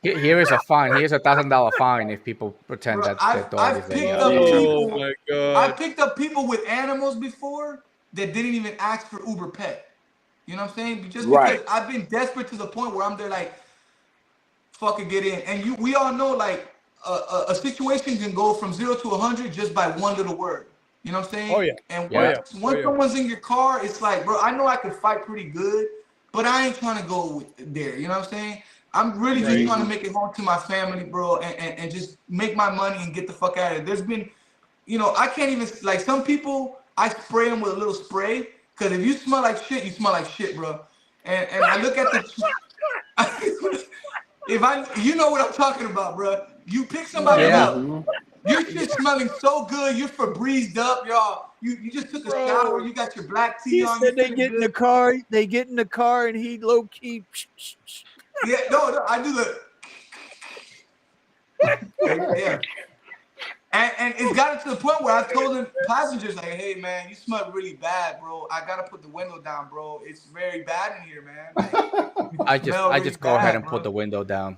Here is a fine. Here's $1,000 fine if people pretend that the dog is a. Oh my god! I picked up people with animals before that didn't even ask for Uber Pet. You know what I'm saying? Just because I've been desperate to the point where I'm there like, fucking get in. And we all know like a situation can go from 0 to 100 just by one little word. You know what I'm saying? Oh yeah. And once someone's in your car, it's like, bro, I know I can fight pretty good, but I ain't trying to go there. You know what I'm saying? I'm really just trying to make it home to my family, bro, and just make my money and get the fuck out of it. There's been, I can't even, like some people, I spray them with a little spray, because if you smell like shit, you smell like shit, bro. And I look at the, you know what I'm talking about, bro. You pick somebody up, your shit smelling so good, you're Febrezed up, y'all. You just took a shower, you got your black tea on. Said they get in the car, and he low key. Yeah, no, I do the. Yeah. And it's gotten to the point where I've told the passengers, like, hey, man, you smell really bad, bro. I got to put the window down, bro. It's very bad in here, man. Like, I just go ahead and put the window down.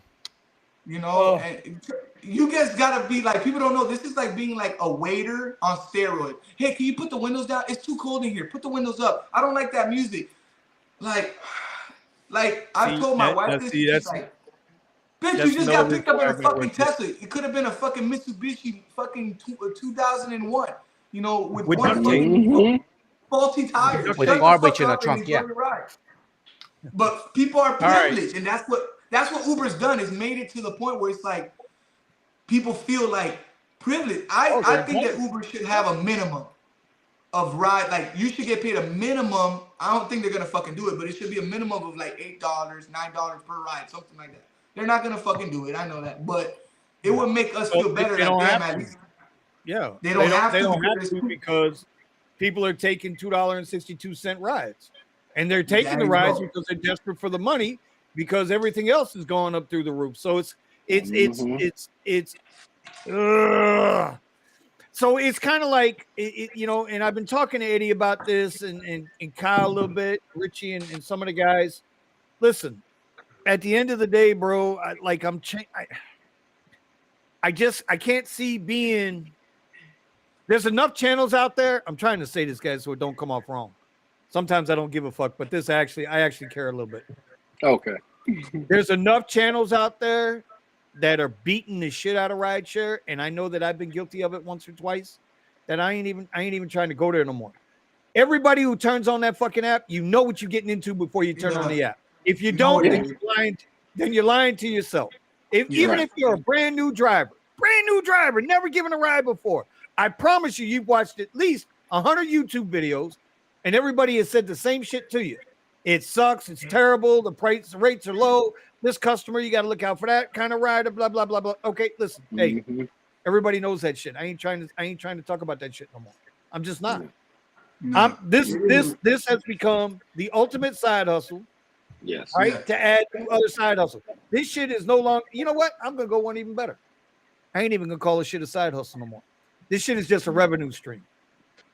And you guys got to be like, people don't know, this is like being like a waiter on steroids. Hey, can you put the windows down? It's too cold in here. Put the windows up. I don't like that music. Like I told my wife this. She's like, bitch, you just got picked up in a fucking Tesla. It could have been a fucking Mitsubishi fucking 2001. With one fucking faulty tires. With garbage in the trunk, yeah. But people are privileged, and that's what Uber's done, is made it to the point where it's like people feel like privileged. I think that Uber should have a minimum of ride. Like, you should get paid a minimum. I don't think they're gonna fucking do it, but it should be a minimum of like $8, $9 per ride, something like that. They're not gonna fucking do it. I know that, but it would make us feel better. They don't have to. Yeah, they don't have to because people are taking $2.62 rides, and they're taking the rides because they're desperate for the money, because everything else is going up through the roof. So it's so it's kind of like and I've been talking to Eddie about this, and Kyle a little bit, Richie, and some of the guys. Listen, at the end of the day, bro, I can't see being. There's enough channels out there. I'm trying to say this, guys, so it don't come off wrong. Sometimes I don't give a fuck, but I actually care a little bit. Okay. There's enough channels out there that are beating the shit out of rideshare, and I know that I've been guilty of it once or twice, that I ain't even trying to go there no more. Everybody who turns on that fucking app, you know what you're getting into before you turn on the app. If you don't, then you're lying to yourself. Even if you're a brand new driver, never given a ride before, I promise you've watched at least 100 YouTube videos, and everybody has said the same shit to you. It sucks. It's terrible. The rates are low. This customer, you got to look out for that kind of rider. Blah blah blah blah. Okay, listen. Hey, everybody knows that shit. I ain't trying to talk about that shit no more. I'm just not. This has become the ultimate side hustle. Yes. Right. Yes. To add to other side hustle. This shit is no longer. You know what? I'm gonna go one even better. I ain't even gonna call this shit a side hustle no more. This shit is just a revenue stream.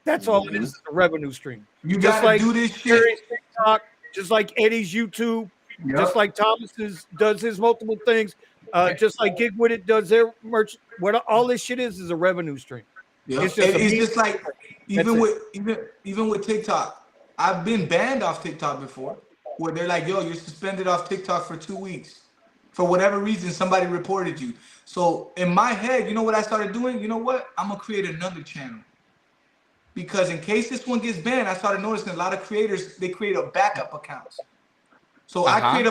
That's all it is. A revenue stream. You just gotta do this shit. TikTok, just like Eddie's YouTube, just like Thomas does his multiple things. Just like Gig With It does their merch. What all this shit is a revenue stream. Yeah. It's just It's just like even it. with TikTok. I've been banned off TikTok before, where they're like, "Yo, you're suspended off TikTok for 2 weeks." For whatever reason, somebody reported you. So in my head, you know what I started doing? You know what? I'm gonna create another channel. Because in case this one gets banned, I started noticing a lot of creators, they create a backup accounts. So I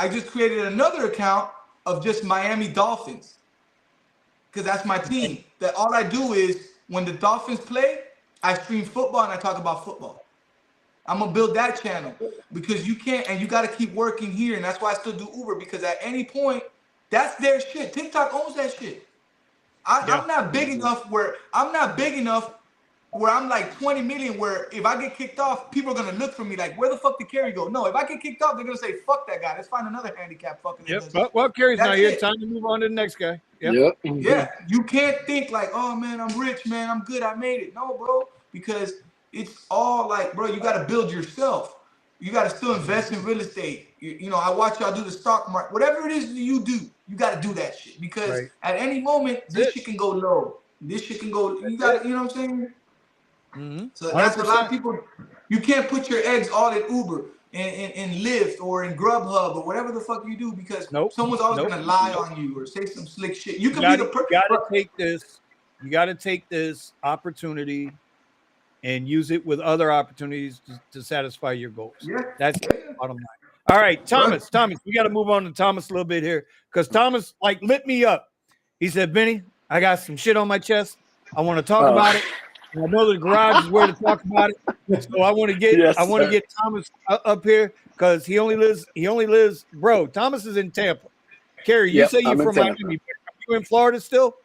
just created another account of just Miami Dolphins. Because that's my team. That all I do is when the Dolphins play, I stream football and I talk about football. I'm gonna build that channel because you can't, and you got to keep working here, and that's why I still do Uber, because at any point, that's their shit. TikTok owns that shit. I'm not big enough where I'm like 20 million, where if I get kicked off, people are gonna look for me like, where the fuck did Kerry go? No, if I get kicked off, they're gonna say, fuck that guy. Let's find another handicapped fucking. Yep. Well, Kerry's not here. Time to move on to the next guy. Yep. Yeah, you can't think like, oh man, I'm rich, man, I'm good, I made it. No, bro, because it's all like, bro, you got to build yourself. You got to still invest in real estate. You know, I watch y'all do the stock market. Whatever it is that you do, you got to do that shit, because at any moment this shit can go low. This shit can go. You got to, you know what I'm saying? Mm-hmm. So that's a lot of people. You can't put your eggs all in Uber and Lyft or in Grubhub or whatever the fuck you do, because someone's always gonna lie on you or say some slick shit. You can be the person. You gotta take this. You gotta take this opportunity and use it with other opportunities to satisfy your goals. Yeah. That's the bottom line. All right, Thomas, we got to move on to Thomas a little bit here, because Thomas like lit me up. He said, Benny, I got some shit on my chest. I want to talk about it. And I know the garage is where to talk about it. So I want to get Thomas up here, because he only lives, bro. Thomas is in Tampa. Kerry, you say you're from Miami. Are you in Florida still?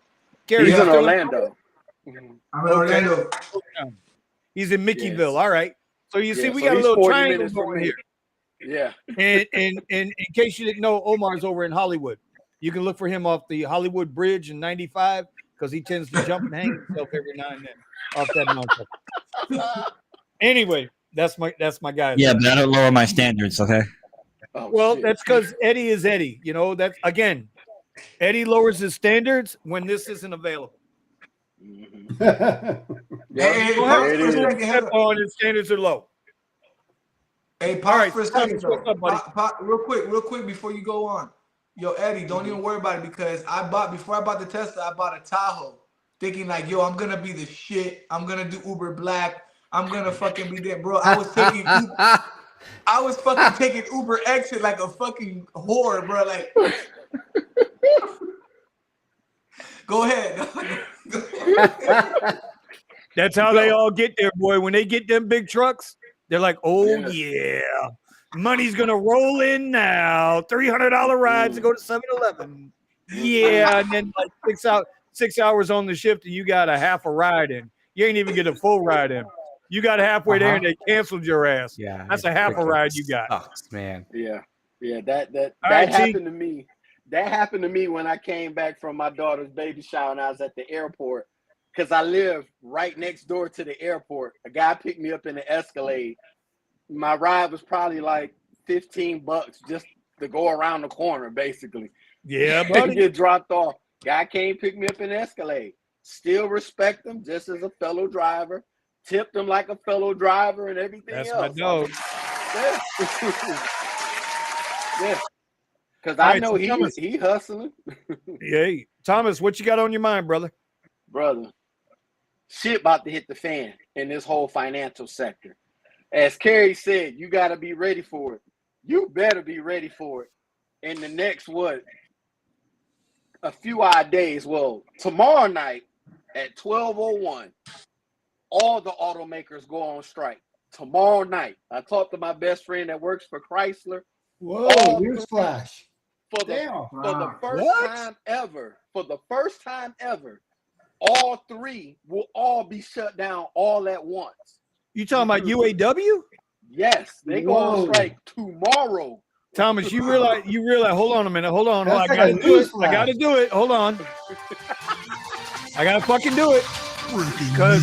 Kerry, he's in Orlando. I'm in Orlando. He's in Mickeyville. All right. So you see, we got a little triangle going here. Yeah. And in case you didn't know, Omar's over in Hollywood. You can look for him off the Hollywood Bridge in 95, because he tends to jump and hang himself every now and then off that mountain. Anyway, that's my guy. Yeah, but I don't lower my standards, okay? Oh, well, shit. that's because Eddie is Eddie. You know, that's again, Eddie lowers his standards when this isn't available. His standards are low. Hey, pause for a second, real quick before you go on. Yo, Eddie, don't even worry about it, because before I bought the Tesla, I bought a Tahoe, thinking like, yo, I'm gonna be the shit. I'm gonna do Uber Black. I'm gonna fucking be there, bro. I was fucking taking Uber exit like a fucking whore, bro. Like, go ahead. That's how they all get there, boy. When they get them big trucks, they're like, oh yeah, money's gonna roll in now. $300 rides to go to 7-Eleven. Yeah, and then like 6 hours on the shift, and you got a half a ride in. You ain't even get a full ride in. You got halfway there, and they canceled your ass. Yeah, that's a half a ride you got. Sucks, man. Yeah, that happened to me. That happened to me when I came back from my daughter's baby shower and I was at the airport, because I live right next door to the airport. A guy picked me up in the Escalade. My ride was probably like $15 just to go around the corner, basically. Yeah, buddy. Get dropped off. Guy came pick me up in the Escalade. Still respect him just as a fellow driver. Tipped him like a fellow driver and everything else. That's my dog. Yeah. Yeah. Because I know he hustling. Hey, Thomas, what you got on your mind, brother? Brother, shit about to hit the fan in this whole financial sector. As Kerry said, you got to be ready for it. You better be ready for it in the next, a few odd days. Well, tomorrow night at 12:01, all the automakers go on strike. Tomorrow night. I talked to my best friend that works for Chrysler. Whoa, newsflash. For the first time ever, all three will all be shut down all at once. You talking about UAW? Yes, they go on strike tomorrow. Thomas, you realize? Hold on a minute. Hold on. I gotta do it. Hold on. I gotta fucking do it. Because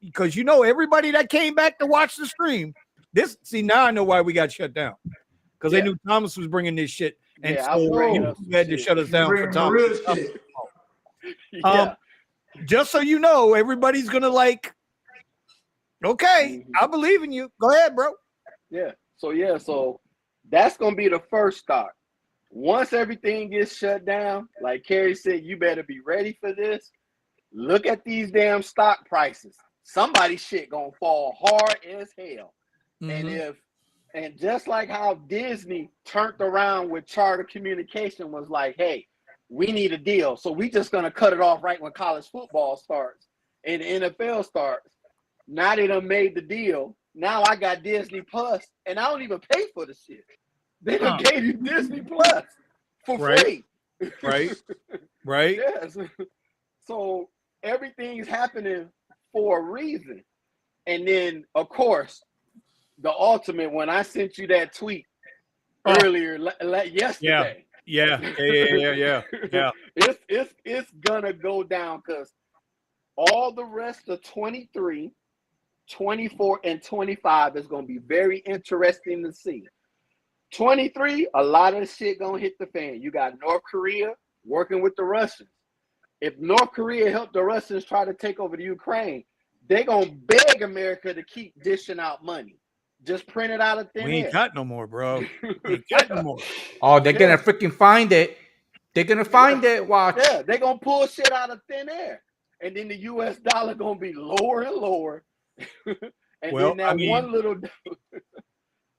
because you know everybody that came back to watch the stream. Now I know why we got shut down. because they knew Thomas was bringing this shit, and Yeah, I so bring you up some had to shit. shut us You down for bring the Thomas. real shit. Yeah. Just so you know, everybody's gonna like. Okay, I believe in you. Go ahead, bro. Yeah. So that's gonna be the first start. Once everything gets shut down, like Kerry said, you better be ready for this. Look at these damn stock prices. Somebody's shit gonna fall hard as hell. And just like how Disney turned around with Charter Communication was like, hey, we need a deal. So we just gonna cut it off right when college football starts and the NFL starts. Now they done made the deal. Now I got Disney Plus and I don't even pay for the shit. They done gave you Disney Plus for free. Right. Yes. So everything's happening for a reason. And then, of course, the ultimate, when I sent you that tweet earlier yesterday. Yeah. It's gonna go down because all the rest of 23, 24, and 25 is gonna be very interesting to see. 23, a lot of the shit gonna hit the fan. You got North Korea working with the Russians. If North Korea helped the Russians try to take over the Ukraine, they're gonna beg America to keep dishing out money. Just print it out of thin air. We ain't got no more, bro. We ain't got no more. Oh, they're gonna freaking find it. They're gonna find it. Watch. Yeah, they're gonna pull shit out of thin air. And then the US dollar gonna be lower and lower. And then that one little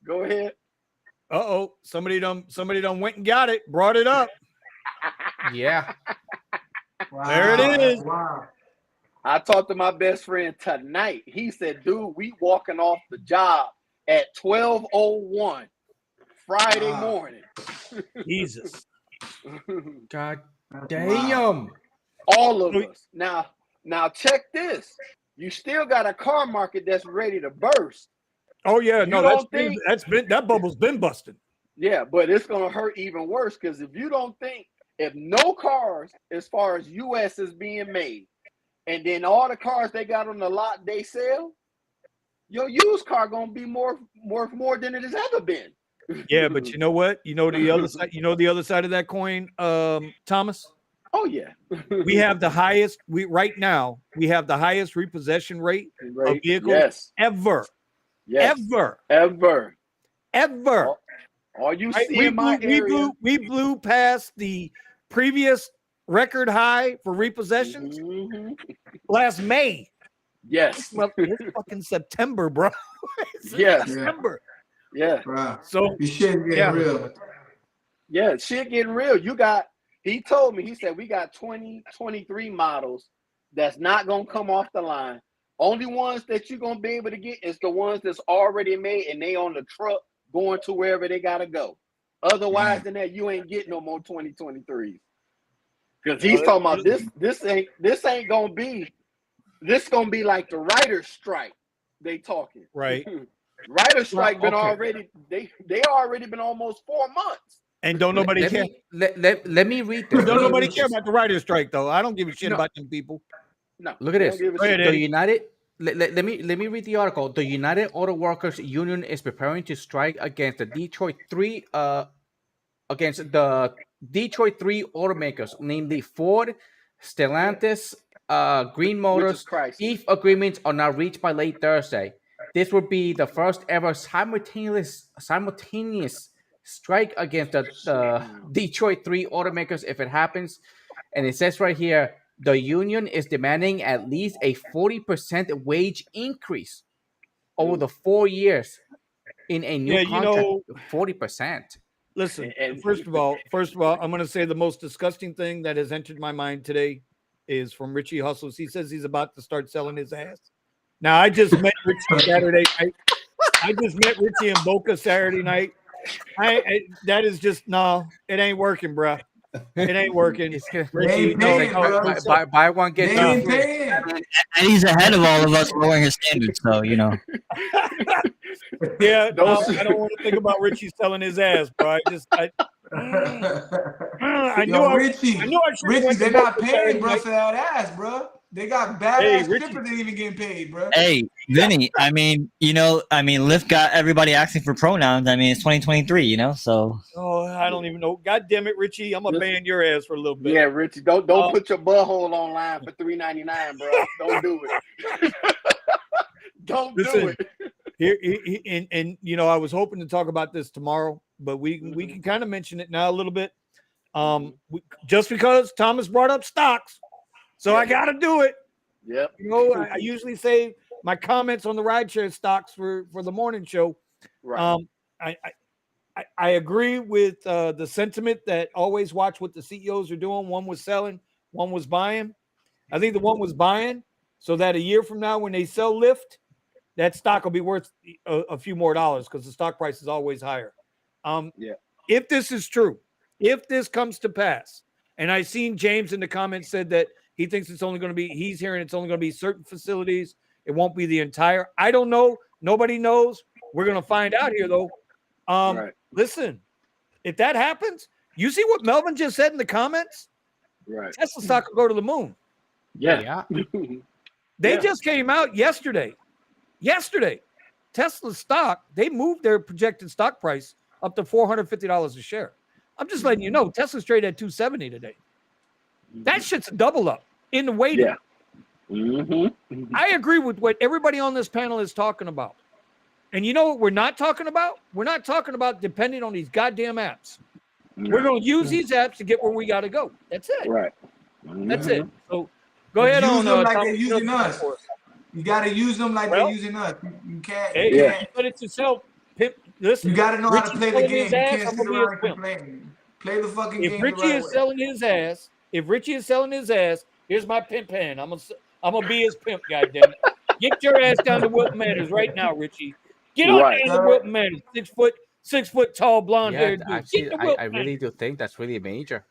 go ahead. Somebody done went and got it, brought it up. Yeah. Wow, there it is. Wow. I talked to my best friend tonight. He said, dude, we walking off the job at 12:01 Friday morning. Jesus. God damn. All of us. Now check this. You still got a car market that's ready to burst. Oh yeah, You no, that bubble's been busting. Yeah, but it's gonna hurt even worse because if you don't think if no cars as far as US is being made, and then all the cars they got on the lot they sell, your used car gonna be worth more than it has ever been. Yeah, but you know what? You know the other side. You know the other side of that coin, Thomas. Oh yeah, we have the highest. Right now we have the highest repossession rate of vehicles ever. Yes. Ever. All you see in my area. We blew past the previous record high for repossessions last May. Yes. It's fucking September, bro. Yes. September. Yeah. Wow. So this shit getting real. Yeah, shit getting real. He told me, he said, we got 2023 models that's not going to come off the line. Only ones that you're going to be able to get is the ones that's already made and they on the truck going to wherever they got to go. Otherwise than that, you ain't getting no more 2023s. Because he's talking about this ain't going to be, this going to be like the writer's strike they talking. Right. Writer's strike been already, they already been almost 4 months. And don't nobody care. Let me read this. Don't nobody care about the writer's strike, though. I don't give a shit about them people. No. Look at this. The United. Let me read the article. The United Auto Workers Union is preparing to strike against the Detroit three automakers, namely Ford, Stellantis, Green Motors, if agreements are not reached by late Thursday. This would be the first ever simultaneous strike against the Detroit 3 automakers if it happens. And it says right here, the union is demanding at least a 40% wage increase over the 4 years in a new contract. 40%. Listen, first of all, I'm going to say the most disgusting thing that has entered my mind today is from Richie Hustles. He says he's about to start selling his ass. Now, I just met Richie Saturday night. I just met Richie in Boca Saturday night. That is just, no, it ain't working, bro. It ain't working. Richie, buy one, get two free. And he's ahead of all of us lowering his standards, so, you know. Yeah, no, I don't want to think about Richie selling his ass, bro. Richie, they're not paying, bro, for that ass, bro. They got Hey, badass Richie. strippers that even getting paid, bro. Hey, Vinny, I mean, Lyft got everybody asking for pronouns. I mean, it's 2023, so. Oh, I don't even know. God damn it, Richie. I'm gonna ban your ass for a little bit. Yeah, Richie, don't put your butthole online for $3.99, bro. Don't do it. Don't do it. Here, and I was hoping to talk about this tomorrow, but we can kind of mention it now a little bit. Just because Thomas brought up stocks, so I got to do it. Yep. I usually save my comments on the rideshare stocks for the morning show. Right. I agree with the sentiment that always watch what the CEOs are doing. One was selling, one was buying. I think the one was buying so that a year from now, when they sell Lyft, that stock will be worth a few more dollars because the stock price is always higher. If this is true, if this comes to pass, and I seen James in the comments said that he thinks he's only going to be certain facilities. It won't be the entire. I don't know. Nobody knows. We're going to find out here, though. Listen, if that happens, you see what Melvin just said in the comments? Right. Tesla stock will go to the moon. Yeah. They just came out yesterday. Tesla stock, they moved their projected stock price up to $450 a share. I'm just letting you know, Tesla's traded at $270 today. That shit's a double up in the waiting. Yeah. Mm-hmm. I agree with what everybody on this panel is talking about. And you know what we're not talking about? We're not talking about depending on these goddamn apps. No. We're going to use these apps to get where we got to go. That's it. Right. Mm-hmm. That's it. So go ahead use on. Them like they're using us. You got to use them like they're using us. You can't. Hey, you can't. But it's yourself. Listen, you got to know how to play the game. You Ass, can't sit around and complain. Play the fucking game. If Richie is selling his ass, here's my pimp hand. I'm gonna be his pimp. Goddamn it! Get your ass down to Wilton Manors right now, Richie. Get on down to Wilton Manors. 6 foot tall, blonde haired dude. Actually, I really do think that's really major.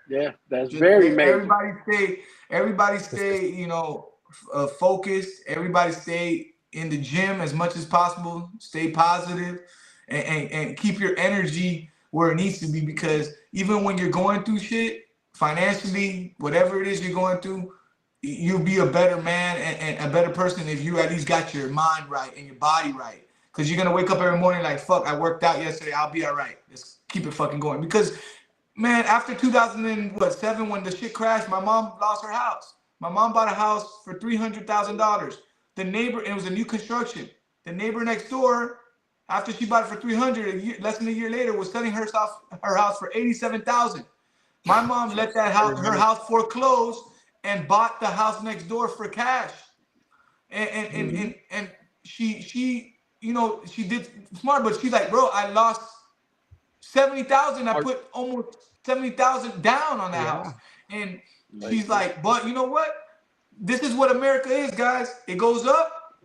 Yeah, that's very major. Everybody stay, focused. Everybody stay in the gym as much as possible. Stay positive, and keep your energy where it needs to be, because even when you're going through shit financially, whatever it is you're going through, you'll be a better man and a better person if you at least got your mind right and your body right. Because you're gonna wake up every morning like, fuck, I worked out yesterday, I'll be all right. Let's keep it fucking going. Because, man, after 2007, when the shit crashed, my mom lost her house. My mom bought a house for $300,000. The neighbor, it was a new construction. The neighbor next door, after she bought it for $300,000, less than a year later, was selling her house for $87,000. My mom let her house foreclose and bought the house next door for cash. And she she did smart, but she's like, bro, I lost $70,000. I put almost $70,000 down on that house. And she's like, but you know what? This is what America is, guys. It goes up,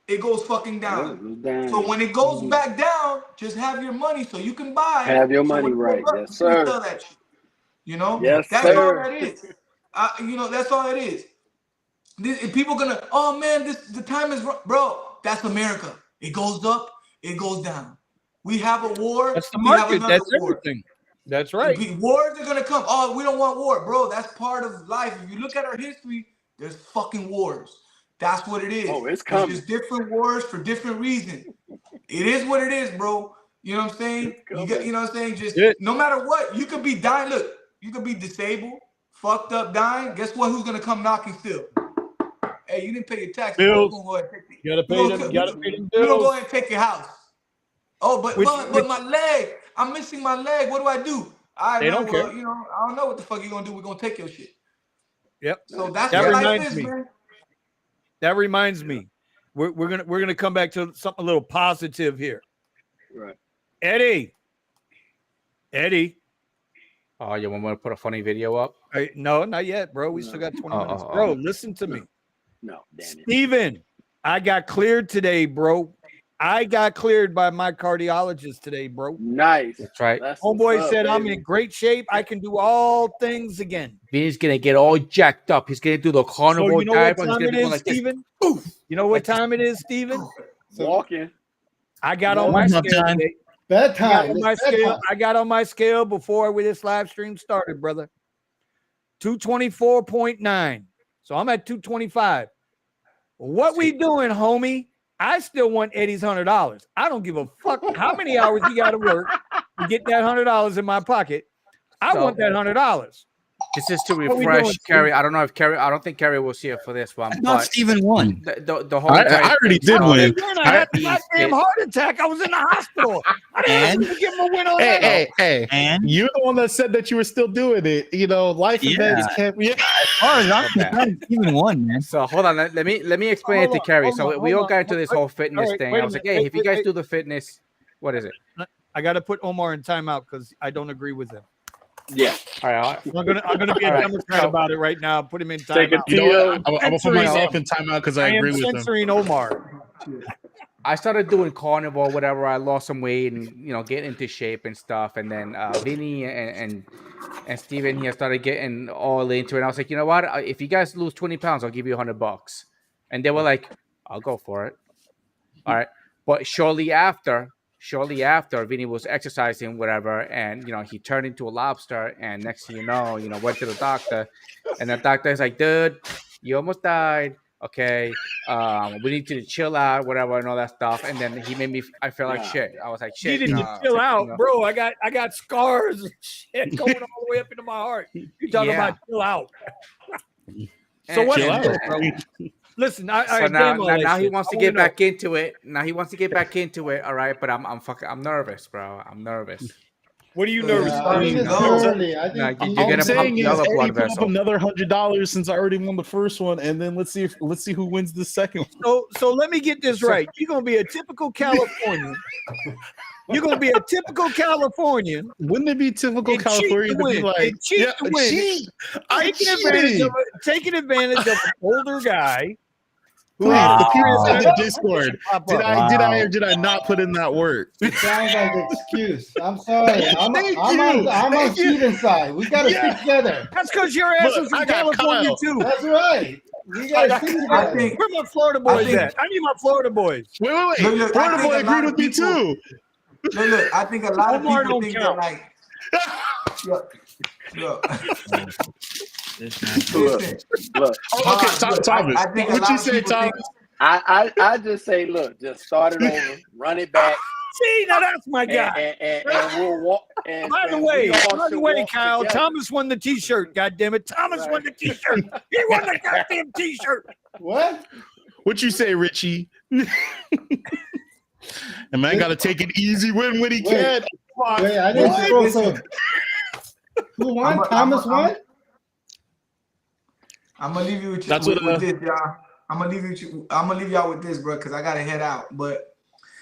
it goes fucking down. So when it goes back down, just have your money so you can buy. Have your money right. Yes, sir. Sell that shit. Yes, that's sir. all that is. That's all it is. People gonna, oh man, the time is wrong. Bro, that's America. It goes up, it goes down. We have a war. That's the market. That's everything. That's right. Wars are gonna come. Oh, we don't want war, bro. That's part of life. If you look at our history, there's fucking wars. That's what it is. Oh, it's coming. There's just different wars for different reasons. It is what it is, bro. You know what I'm saying? You know what I'm saying? Just no matter what, you could be dying. Look, you could be disabled, fucked up, dying. Guess what? Who's gonna come knocking still? Hey, you didn't pay your taxes. Bills. You gotta pay them. You gotta pay them bills. We're gonna go ahead and take your house. Oh, but my leg. I'm missing my leg. What do I do? They don't care. I don't know what the fuck you're gonna do. We're gonna take your shit. Yep. So that's what life is, man. That reminds me. We're gonna come back to something a little positive here. Right. Eddie. Oh, you want me to put a funny video up? No, not yet, bro. We still got 20 minutes. Bro, listen to me. No, damn it. Steven, I got cleared today, bro. I got cleared by my cardiologist today, bro. Nice. That's right. Homeboy said I'm in great shape. I can do all things again. Vinny's gonna get all jacked up. He's gonna do the carnival. So you know what time it is, Steven? You know what time it is, Steven? Walking. I got on my scale today. Bedtime. I got on my scale before this live stream started, brother. 224.9. So I'm at 225. What we doing, homie? I still want Eddie's $100. I don't give a fuck how many hours he got to work to get that $100 in my pocket. I want that $100. This is to What we refresh doing, Carrie. Steve? I don't know if Carrie. I don't think Carrie was here for this one. I thought But Steven won. the whole I entire already thing did I win. started- didn't win. I had a He's goddamn pissed. heart attack. I was in the hospital. I didn't even give him a win on that. Hey! And You're the one that said that you were still doing it. You know, life Yeah. events can't be. as far as I'm concerned, Steven won, man. So hold on. Let me explain Hold it to on, Carrie. hold So on, we hold all got on. into this Wait, whole fitness all right, thing. wait I a was like, minute. hey, Wait, if you wait, guys wait. do the fitness, what is it? I got to put Omar in timeout because I don't agree with him. Yeah. All right. I'm gonna be a All right, Democrat so- about it right now. Put him in Take a timeout. You know what? I'm gonna put Censoring myself him. in timeout because I I am agree with him. censoring Omar. I started doing carnivore, whatever. I lost some weight and getting into shape and stuff. And then Vinny and Steven here started getting all into it. And I was like, you know what? If you guys lose 20 pounds, I'll give you $100. And they were like, I'll go for it. All right. But shortly after, Vinny was exercising, whatever, and he turned into a lobster. And next thing you know, went to the doctor, and the doctor is like, dude, you almost died. Okay, we need you to chill out, whatever, and all that stuff. And then he made me. I felt like shit. I was like, He shit. didn't chill out, bro. I got scars and shit going all the way up into my heart. You talking Yeah. about chill out? So what's Chill the out. deal, bro? Listen, So now he he wants to get back into it. Now he wants to get back into it. All right, but I'm nervous, bro. I'm nervous. What are you nervous Yeah, about? I think it's No. too early. I Nah, think you're All I'm gonna saying pump is, the other Eddie, blood put up vessel. another $100 since I already won the first one, and then let's see who wins the second one. So let me get this right. You're gonna be a typical Californian. You're gonna be a typical Californian. Wouldn't it be typical And cheat California to to be win. like, And cheat to win. cheat? I Taking advantage of an older guy. Please, Wow. the people in the Wow. Discord. Pop Did up. I did I Wow. or did I not put in that work? it sounds like an excuse. I'm sorry. I'm Thank on you. Steven's side. We got to Yeah. stick together. That's because your ass Look, is from I got California Kyle. too. That's right. We got to stick I together. think Where my Florida boys think- at? I need my Florida boys. Wait. Look, I Florida think boy a agreed lot of with me people- too. look. I think a lot of Omar people don't think count. that look. Look, Listen, look. Oh, okay, look, Thomas. I think a What'd lot you of say, people Thomas? think- I just say, look, just start it over, run it back, See, now that's my guy. and we'll walk. And By the and way, we all should walk Kyle, together. Thomas won the T-shirt. God damn it, Thomas Right. won the T-shirt. He won the goddamn T-shirt. What? What you say, Richie? And man got to take it easy when he Wait. can. Come on. Wait, I didn't What? scroll. So, who won? Thomas won? I'm gonna leave you with, That's with what, this, y'all. I'm gonna leave y'all with this, bro, because I gotta head out. But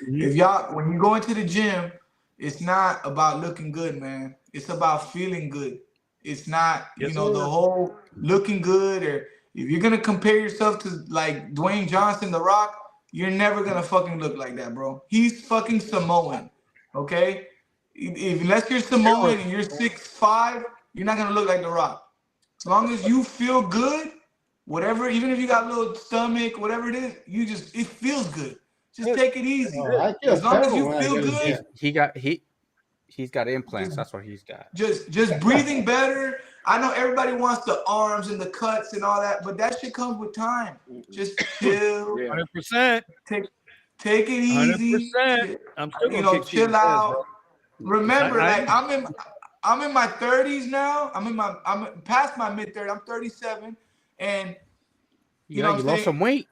Mhm. if y'all, when you go into the gym, it's not about looking good, man. It's about feeling good. It's not, Yes, the sir. whole looking good. Or if you're gonna compare yourself to like Dwayne Johnson, The Rock, you're never gonna fucking look like that, bro. He's fucking Samoan, okay? Unless you're Samoan and you're 6'5", you're not gonna look like The Rock. As long as you feel good, whatever, even if you got a little stomach, whatever it is, it feels good. Just take it easy. Oh, I feel As long as terrible you when I feel go to the good, gym. He's got implants. That's what he's got. just breathing better. I know everybody wants the arms and the cuts and all that, but that shit comes with time. Just chill, Yeah. 100%. take it easy. 100%. I'm still gonna kick Chill Steven's ass, out. bro. Remember, I- like I'm in my 30s now. I'm past my mid-30s. I'm 37, and you know what You I'm lost saying? some weight.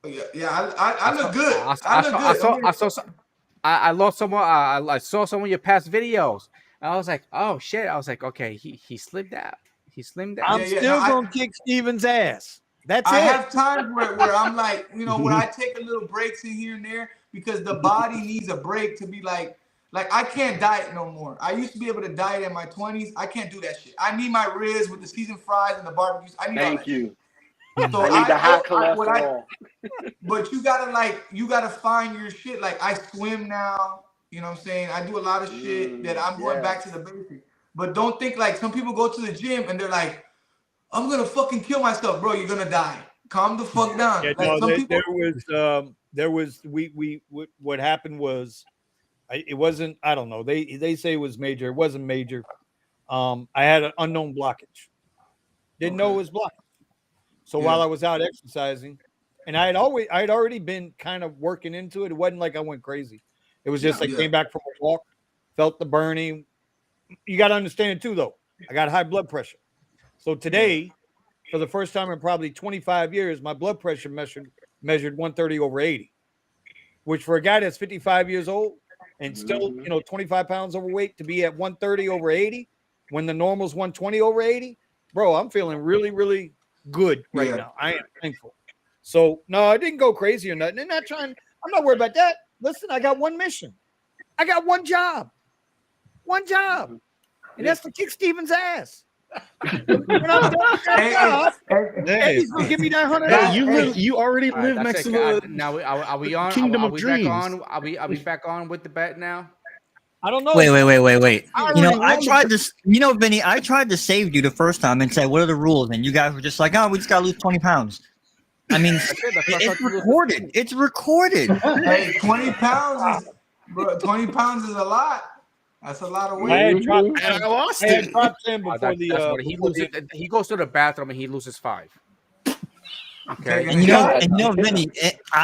Yeah, I look good. I look good. I lost someone. I saw some of your past videos. And I was like, oh shit. I was like, okay, he slimmed out. He slimmed out. I'm Yeah, still no, gonna kick Steven's ass. That's I it. have times where I'm like, where I take a little breaks in here and there because the body needs a break to be like I can't diet no more. I used to be able to diet in my 20s. I can't do that shit. I need my ribs with the seasoned fries and the barbecues. I need all Thank that you. shit. So I need the high what I- cholesterol. but you gotta find your shit. Like I swim now, you know what I'm saying? I do a lot of shit that I'm going yeah. back to the basics. But don't think like some people go to the gym and they're like, I'm gonna fucking kill myself, bro. You're gonna die. Calm the fuck down. Yeah, Like, no, some people, what happened was it wasn't, I don't know. They say it was major. It wasn't major. I had an unknown blockage. Didn't know it was blockage. So while I was out exercising, and I had already been kind of working into it. It wasn't like I went crazy. It was just I came back from a walk, felt the burning. You got to understand too, though. I got high blood pressure. So today, for the first time in probably 25 years, my blood pressure measured 130/80, which for a guy that's 55 years old and still, 25 pounds overweight to be at 130/80 when the normal's 120/80, bro, I'm feeling really, really good right now. I am thankful. So no, I didn't go crazy or nothing. I'm not worried about that. Listen, I got one mission. I got one job. And that's to kick Steven's ass. When I'm done with that job, Eddie's gonna give me that $100. You already live next to the now. Are we on? Kingdom are of we Dreams. back on? Are we back on with the bet now? I don't know. Wait. I won tried to, Vinny, I tried to save you the first time and say, what are the rules? And you guys were just like, oh, we just got to lose 20 pounds. I mean, it's recorded. It's recorded. Hey, 20 pounds is, bro, 20 pounds is a lot. That's a lot of weight. I had dropped, I lost I had it. dropped 10 before That's what he loses. He goes to the bathroom and he loses 5. Okay. And Vinny,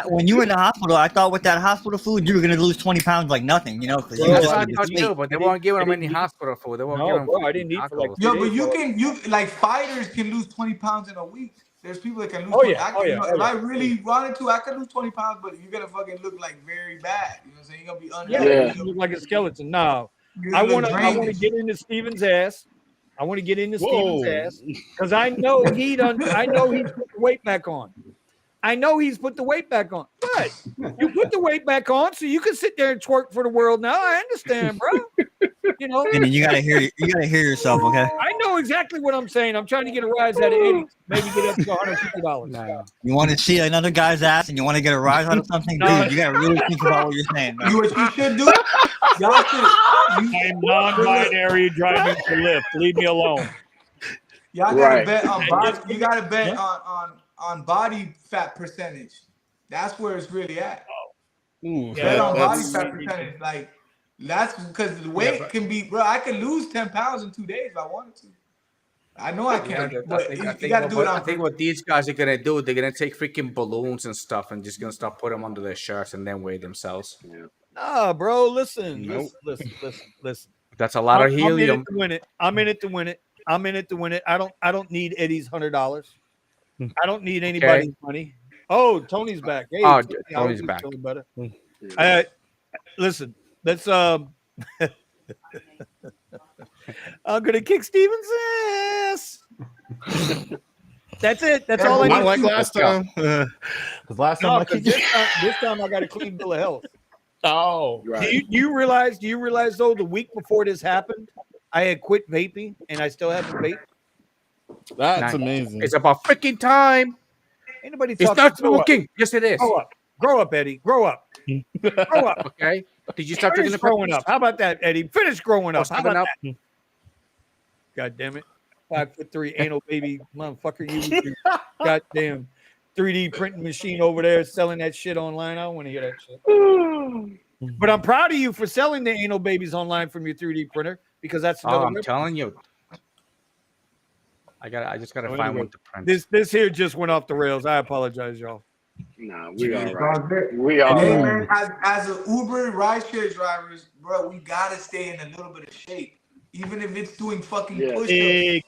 when you were in the hospital, I thought with that hospital food, you were going to lose 20 pounds like nothing, because you That's just what I did thought the too, but they won't give him any hospital food. They won't give him. Bro, I didn't eat for like Yo, but you like fighters can lose 20 pounds in a week. There's people that can lose. If I really wanted to, I could lose 20 pounds, but you're gonna fucking look like very bad. You know what I'm saying? You're gonna be unhealthy. You look like a skeleton. No, I want to get into Steven's ass. I want to get into Steven's ass because I know he's put the weight back on. But you put the weight back on so you can sit there and twerk for the world now. I understand, bro. Vinny, you gotta hear yourself, okay? I know exactly what I'm saying. I'm trying to get a rise out of Eddie. Maybe get up to $150. No. You want to see another guy's ass and you want to get a rise out of something? Dude, you gotta really think about what you're saying, man. What you should do? Y'all should. I'm non-binary driving to Lyft. Leave me alone. Y'all gotta bet on body. You gotta bet on body fat percentage. That's where it's really at. Bet on body fat percentage. Like that's because the weight can be, bro. I can lose 10 pounds in 2 days if I wanted to. I know I can, but you gotta do it on. I think what these guys are gonna do, they're gonna take freaking balloons and stuff and just gonna start putting them under their shirts and then weigh themselves. Nah, bro. Listen. That's a lot of helium. I'm in it to win it. I don't need Eddie's $100. I don't need anybody's money. Oh, Tony's back. Hey, Tony's back. Better. Listen, let's I'm gonna kick Steven's ass. That's it. That's all I need. Not like last time. Last time, this time I got a clean bill of health. Oh, right. Do you realize though, the week before this happened, I had quit vaping and I still haven't vaped. That's amazing. It's about freaking time. Anybody? It's not smoking. Yes, it is. Grow up, Eddie. Grow up. Okay. Did you start drinking the growing up? How about that, Eddie? Finish growing up. How about that? God damn it! 5'3" anal baby motherfucker. You goddamn 3D printing machine over there selling that shit online. I don't want to hear that shit. But I'm proud of you for selling the anal babies online from your 3D printer because that's another. I'm telling you. I just gotta find one to print. This here just went off the rails. I apologize, y'all. Nah, we all right. We all right. Man, as an Uber rideshare drivers, bro, we gotta stay in a little bit of shape, even if it's doing fucking push-ups in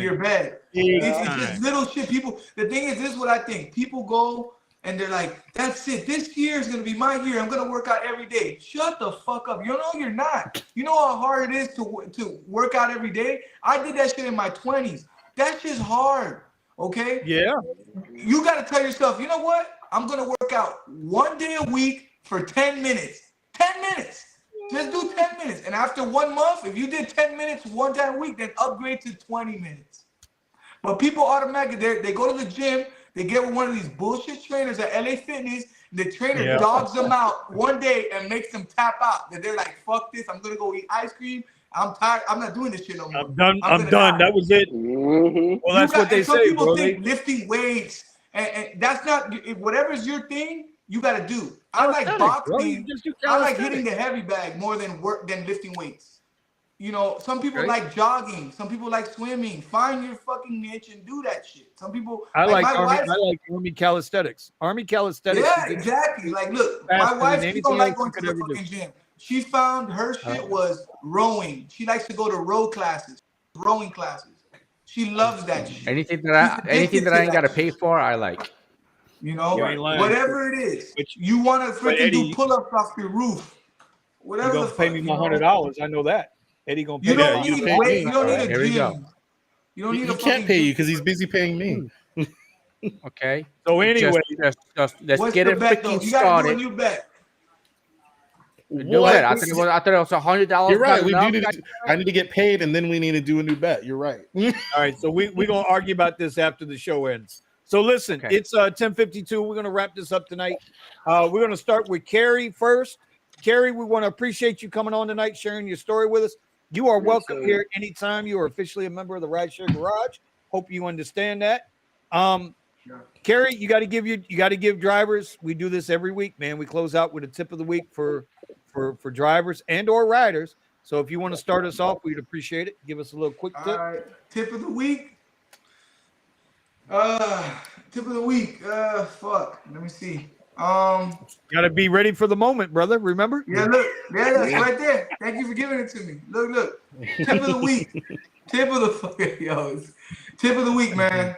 your bed. It's just little shit. People, the thing is, this is what I think. People go and they're like, "That's it. This year is gonna be my year. I'm gonna work out every day." Shut the fuck up. You know you're not. You know how hard it is to work out every day. I did that shit in my 20s. That shit's hard. Okay? Yeah. You got to tell yourself, you know what? I'm going to work out 1 day a week for 10 minutes. 10 minutes. Just do 10 minutes. And after 1 month, if you did 10 minutes 1 time a week, then upgrade to 20 minutes. But people automatically, they go to the gym, they get with one of these bullshit trainers at LA Fitness, the trainer dogs them out 1 day and makes them tap out. That they're like, fuck this, I'm going to go eat ice cream. I'm tired. I'm not doing this shit no more. I'm done. That was it. Mm-hmm. Well, that's what they say, some people bro. think lifting weights, and that's not. Whatever's your thing, you got to do. I like boxing. I like hitting the heavy bag more than lifting weights. some people like jogging, some people like swimming. Find your fucking niche and do that shit. Some people I like my army. wife. I like army calisthenics. Army calisthenics. Yeah, exactly. Like, look, my faster than wife, she don't anything like else going you to could the ever do. fucking gym. She found her shit was rowing. She likes to go to row classes, rowing classes. She loves that shit. Anything that I ain't gotta pay for, I like. You ain't lying. Whatever it is, But you want to freaking do Eddie- pull-ups off your roof. You Whatever the gonna fuck. pay me my $100? I know that. Eddie gonna pay You me. don't you need pay weight. me. You don't need Alright, a here we go. gym. You don't need He a can't fucking pay you gym. because he's busy paying me. Okay. So anyway, just let's What's get the it bet though? freaking You gotta do a started. new bet. New bet. I thought it was $100. You're right. Not enough. I need to get paid, and then we need to do a new bet. You're right. all right. So we're gonna argue about this after the show ends. So listen, Okay. it's 10:52. We're gonna wrap this up tonight. We're gonna start with Carrie first. Carrie, we want to appreciate you coming on tonight, sharing your story with us. You are welcome sir. here anytime. You are officially a member of the Rideshare Garage. Hope you understand that. Carrie, you got to give drivers. We do this every week, man. We close out with a tip of the week for drivers and or riders. So if you want to start us off, we'd appreciate it. Give us a little quick tip. All right. Tip of the week. Tip of the week. Fuck. Let me see. Got to be ready for the moment, brother. Remember? Yeah, look. Yeah, it's right there. Thank you for giving it to me. Look. Tip of the week. Tip of the fucking Tip of the week, man.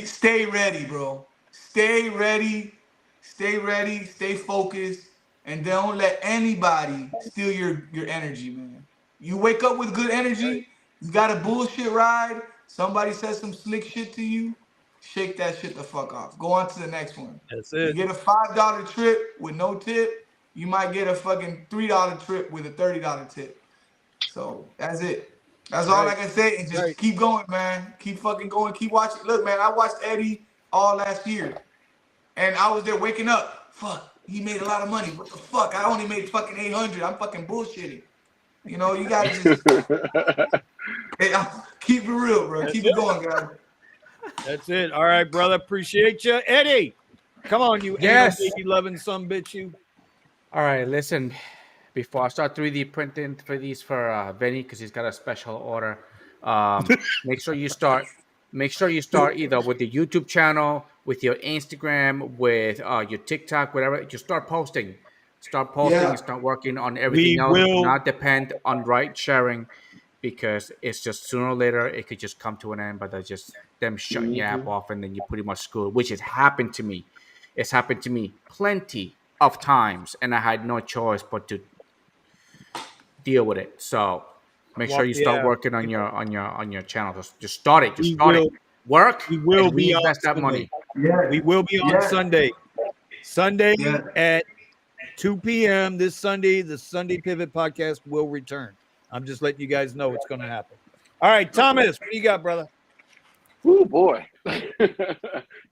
Stay ready, bro. Stay ready. Stay focused. And don't let anybody steal your energy, man. You wake up with good energy. You got a bullshit ride. Somebody says some slick shit to you. Shake that shit the fuck off. Go on to the next one. That's You it. get a $5 trip with no tip. You might get a fucking $3 trip with a $30 tip. So that's it. That's all I can say. And just keep going, man. Keep fucking going. Keep watching. Look, man, I watched Eddie all last year. And I was there waking up. Fuck, he made a lot of money. What the fuck? I only made fucking 800. I'm fucking bullshitting. You gotta just keep it real, bro. Keep it going, guys. That's it. All right, brother. Appreciate you. Eddie, come on, you Yes. baby loving son bitch, you. All right, listen. Before I start 3D printing for these for Vinny, because he's got a special order. Make sure you start either with the YouTube channel, with your Instagram, with your TikTok, whatever. Just start posting. Yeah. Start working on everything else. Not depend on ride sharing, because it's just sooner or later it could just come to an end. But that's just them shutting your app off, and then you're pretty much screwed. Which has happened to me. It's happened to me plenty of times, and I had no choice but to deal with it. So make sure you start working on your channel. Just start it. Just start it. Work. We will and be on reinvest that Sunday. money. Yeah. We will be on Sunday. Sunday at 2 p.m. this Sunday, the Sunday Pivot podcast will return. I'm just letting you guys know what's going to happen. All right, Thomas, what do you got, brother? Oh boy.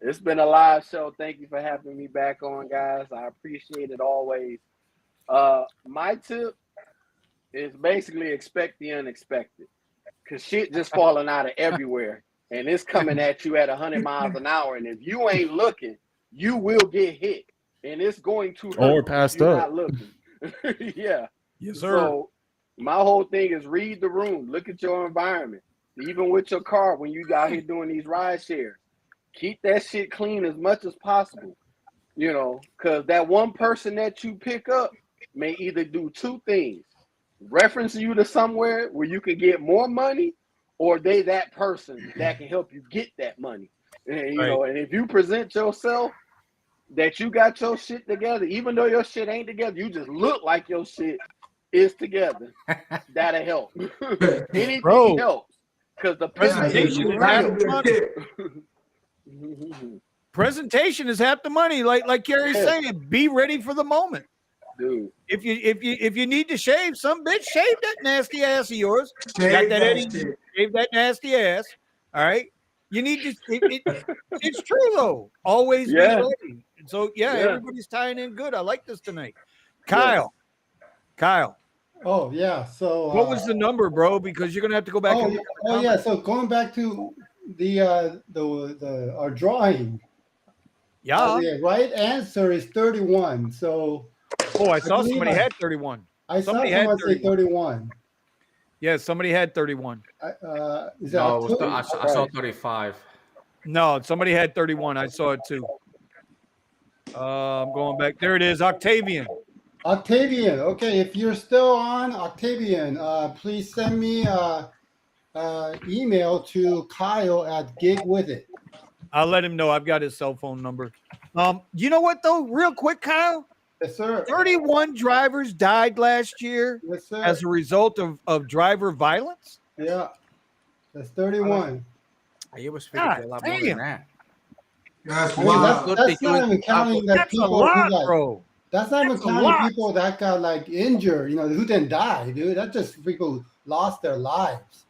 It's been a live show. Thank you for having me back on, guys. I appreciate it always. My tip is basically expect the unexpected, because shit just falling out of everywhere, and it's coming at you at 100 miles an hour, and if you ain't looking, you will get hit, and it's going to hurt Or passed if you're up. not looking. Yeah. Yes, sir. So my whole thing is read the room, look at your environment. Even with your car, when you out here doing these ride shares, keep that shit clean as much as possible, because that one person that you pick up may either do two things: reference you to somewhere where you can get more money, or they that person that can help you get that money. And, and if you present yourself that you got your shit together, even though your shit ain't together, you just look like your shit is together. That'll help. Anything helps, because the presentation is half the money. Presentation is half the money. Like Gary's saying, be ready for the moment. Dude, if you need to shave, some bitch, shave that nasty ass of yours. Shave Got that that Eddie? shit. Shave that nasty ass. All right. You need to. It's true though. Always be ready. And so everybody's tying in good. I like this tonight. Kyle. Oh yeah. So what was the number, bro? Because you're gonna have to go back. So going back to the our drawing. Yeah. The right answer is 31. So I saw somebody had 31. I saw somebody say 31. Yeah, somebody had 31. Is that No, October? I saw 35. No, somebody had 31. I saw it too. I'm going back. There it is. Octavian. Octavian. Okay, if you're still on, Octavian, please send me email to Kyle at Gig With It. I'll let him know. I've got his cell phone number. You know what though? Real quick, Kyle. Yes, sir. 31 drivers died last year Yes, sir. as a result of driver violence. Yeah, that's 31. I was figuring a lot more than that. That's I mean, wild. that's not even counting that That's a people lot, who got, bro. that's not even That's a counting lot. people that got like injured, who didn't die, dude. That's just people who lost their lives.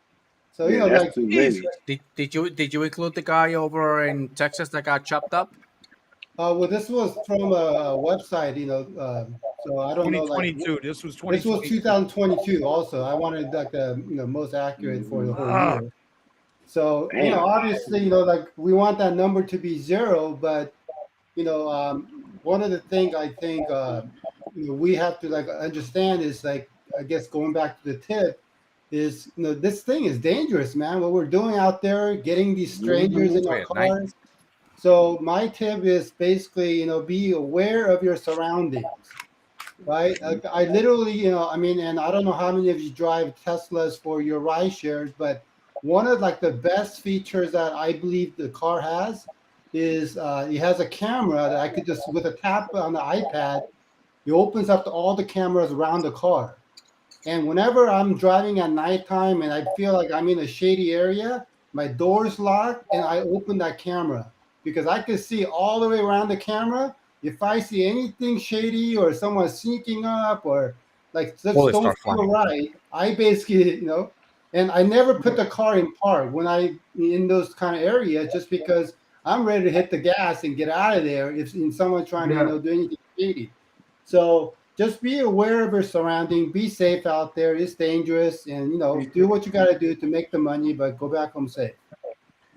So that's like too many. Did you include the guy over in Texas that got chopped up? well, this was from a website, so I don't know, like 2022. This was this was 2022. 2022. Also, I wanted like the most accurate for the whole year. So Damn. obviously, like we want that number to be 0, but one of the things I think we have to like understand is like, I guess going back to the tip is this thing is dangerous, man. What we're doing out there, getting these strangers in our cars. So my tip is basically be aware of your surroundings, right? I literally and I don't know how many of you drive Teslas for your ride shares, but one of like the best features that I believe the car has is it has a camera that I could just, with a tap on the iPad, it opens up to all the cameras around the car. And whenever I'm driving at nighttime and I feel like I'm in a shady area, my door's locked and I open that camera because I can see all the way around the camera. If I see anything shady or someone sneaking up or like just don't feel right, I basically, and I never put the car in park when I in those kind of areas just because I'm ready to hit the gas and get out of there if someone's trying to do anything shady. So just be aware of your surrounding. Be safe out there. It's dangerous, and do what you got to do to make the money, but go back home safe.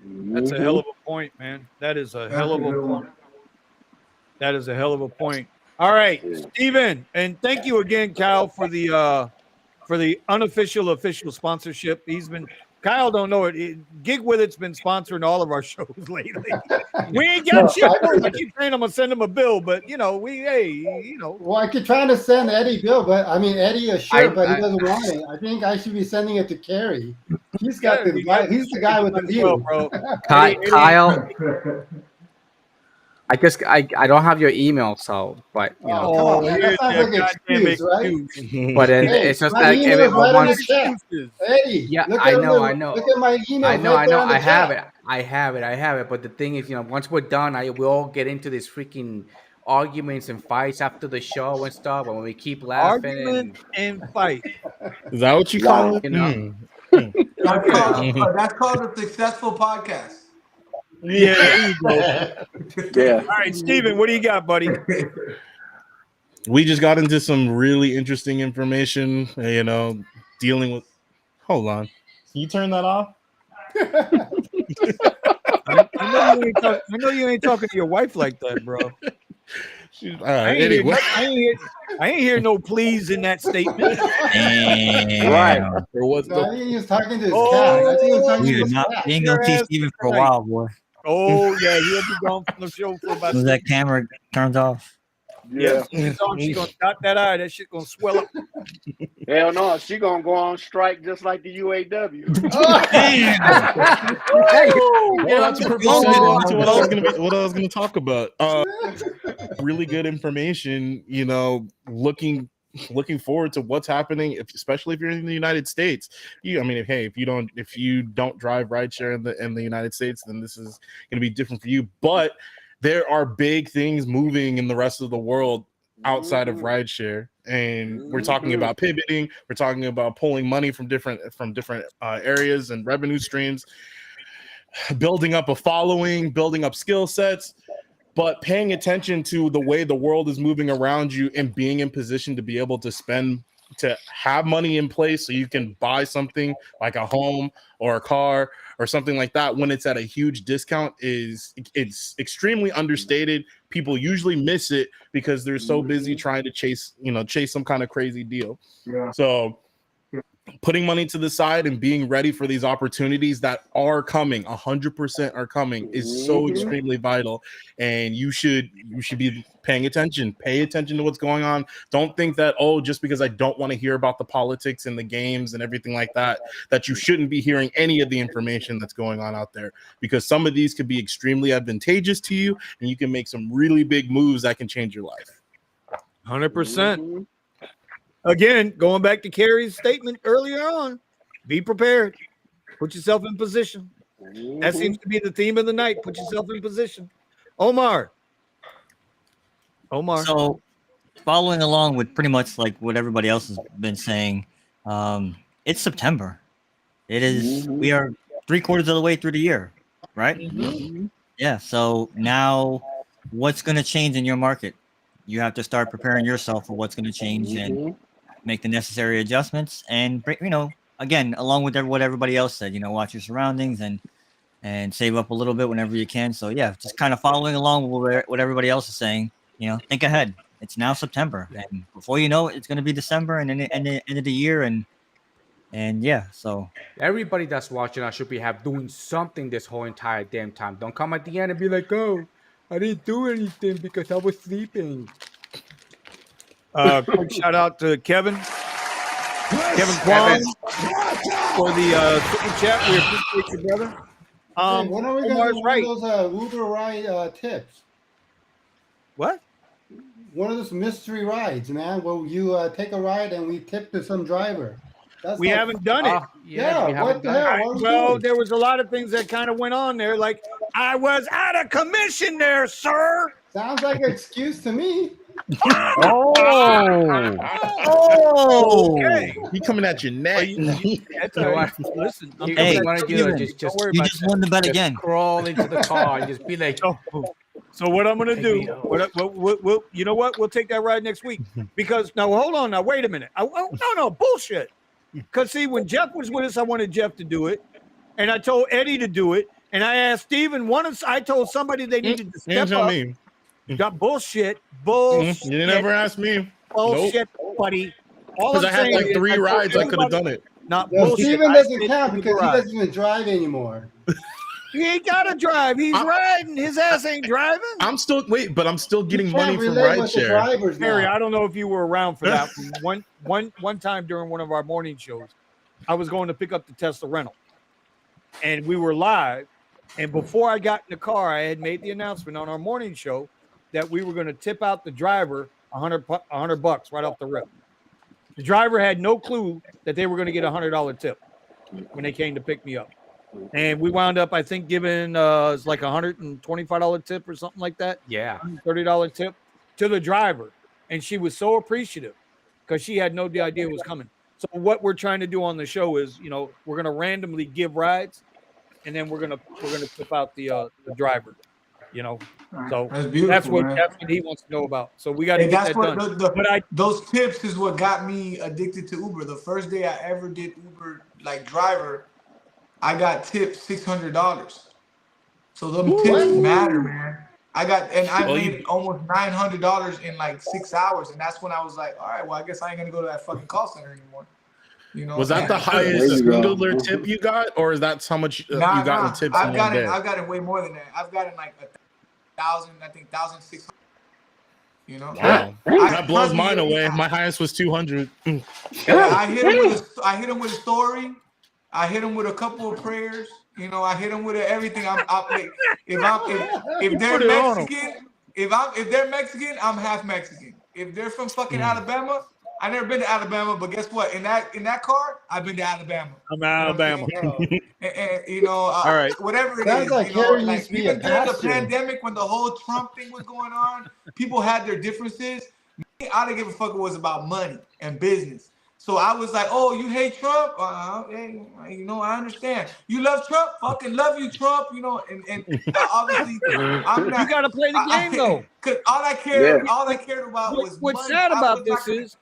That's a hell of a point, man. That is a hell of a point. That is a hell of a point. All right, Steven, and thank you again, Kyle, for the unofficial official sponsorship. Kyle don't know it. Gig With It's been sponsoring all of our shows lately. We ain't got shit for him. I keep saying I'm gonna send him a bill, but Well, I could try to send Eddie bill, but Eddie a shirt, but he doesn't want it. I think I should be sending it to Carrie. He's got he's the guy with the view, bro. Kyle, I guess I don't have your email, so but come on, man. That sounds like an excuse, right? But it's just like everyone right wants Eddie. Yeah, look I at know. Look at my email. I know. I have it. But the thing is, once we're done, we all get into these freaking arguments and fights after the show and stuff. And when we keep laughing and fight. Is that what you call it? That's called a successful podcast. Yeah, there you go. Yeah. All right, Steven, what do you got, buddy? We just got into some really interesting information, dealing with. Hold on. Can you turn that off? I know you ain't talking to your wife like that, bro. I ain't hear no please in that statement. Right. Or was I think he was talking to his cat. I think he was talking to his cat. You ain't gonna see Steven for a while, boy. Oh yeah, he'll be gone from the show for about. As that camera turns off. Yeah. She's gonna dot that eye. That shit gonna swell up. Hell no, she gonna go on strike just like the UAW. Well, that's a perfect segue into what I was gonna talk about. Really good information. Looking forward to what's happening, especially if you're in the United States. If you don't drive rideshare in the United States, then this is going to be different for you. But there are big things moving in the rest of the world outside of rideshare, and we're talking about pivoting. We're talking about pulling money from different areas and revenue streams, building up a following, building up skill sets. But paying attention to the way the world is moving around you and being in position to be able to have money in place so you can buy something like a home or a car or something like that when it's at a huge discount it's extremely understated. People usually miss it because they're so busy trying to chase some kind of crazy deal. Yeah. So putting money to the side and being ready for these opportunities that are coming, 100% are coming, is so extremely vital. And you should be paying attention. Pay attention to what's going on. Don't think that, oh, just because I don't want to hear about the politics and the games and everything like that, that you shouldn't be hearing any of the information that's going on out there, because some of these could be extremely advantageous to you, and you can make some really big moves that can change your life. 100%. Again, going back to Kerry's statement earlier on, be prepared. Put yourself in position. That seems to be the theme of the night. Put yourself in position. Omar. So, following along with pretty much like what everybody else has been saying, it's September. It is. We are 3/4 of the way through the year, right? Yeah. So now, what's going to change in your market? You have to start preparing yourself for what's going to change and make the necessary adjustments. And again, along with what everybody else said, watch your surroundings and save up a little bit whenever you can. So yeah, just kind of following along with what everybody else is saying. Think ahead. It's now September, and before you know it, it's going to be December and then the end of the year, and yeah. So everybody that's watching, I should be doing something this whole entire damn time. Don't come at the end and be like, "Oh, I didn't do anything because I was sleeping." Quick shout out to Kevin Kwan for the super chat. We appreciate you, brother. When are we going to get one of those Uber ride tips? What? One of those mystery rides, man, where you take a ride and we tip to some driver. We haven't done it. Yeah, what the hell? Well, there was a lot of things that kind of went on there. Like, I was out of commission there, sir. Sounds like an excuse to me. Okay. He coming at your neck. Listen, hey, you just won the bet again. Crawl into the car and just be like, so what I'm going to do, you know what? We'll take that ride next week. Because now, hold on. Now, wait a minute. No, bullshit. Because, see, when Jeff was with us, I wanted Jeff to do it. And I told Eddie to do it. And I asked Steven, I told somebody they needed to step up. Me. Got bullshit. Bullshit. You never asked me. Bullshit, buddy. Because I had like 3 rides, I could have done it. Not bullshit. Steven doesn't count because he doesn't even drive anymore. He ain't got to drive. He's riding. His ass ain't driving. I'm still getting money from rideshare. Harry, I don't know if you were around for that. One time during one of our morning shows, I was going to pick up the Tesla rental, and we were live. And before I got in the car, I had made the announcement on our morning show that we were going to tip out the driver $100 right off the rip. The driver had no clue that they were going to get $100 tip when they came to pick me up. And we wound up, I think, giving it's like $125 tip or something like that. Yeah. $30 tip to the driver. And she was so appreciative because she had no idea it was coming. So what we're trying to do on the show is, we're going to randomly give rides, and then we're gonna tip out the driver. So that's what he wants to know about. So we got to get that done. Those tips is what got me addicted to Uber. The first day I ever did Uber like driver, I got tipped $600. So those tips matter, man. I made almost $900 in like 6 hours, and that's when I was like, all right, well, I guess I ain't gonna go to that fucking call center anymore. Was that the highest singular tip you got, or is that how much you got in tips? I've gotten way more than that. I've gotten like 1,000, I think 1,600. Wow. That blows mine away. My highest was 200. I hit him with a story. I hit him with a couple of prayers. I hit him with everything. If they're Mexican, if they're Mexican, I'm half Mexican. If they're from fucking Alabama, I never been to Alabama, but guess what? In that car, I've been to Alabama. I'm Alabama. And all right, whatever it is. Like even during the pandemic, when the whole Trump thing was going on, people had their differences. Me, I didn't give a fuck. It was about money and business. So I was like, "Oh, you hate Trump? I understand. You love Trump? Fucking love you, Trump. And obviously, I'm not. You gotta play the game though. Because all I cared about was what's money. sad about this is.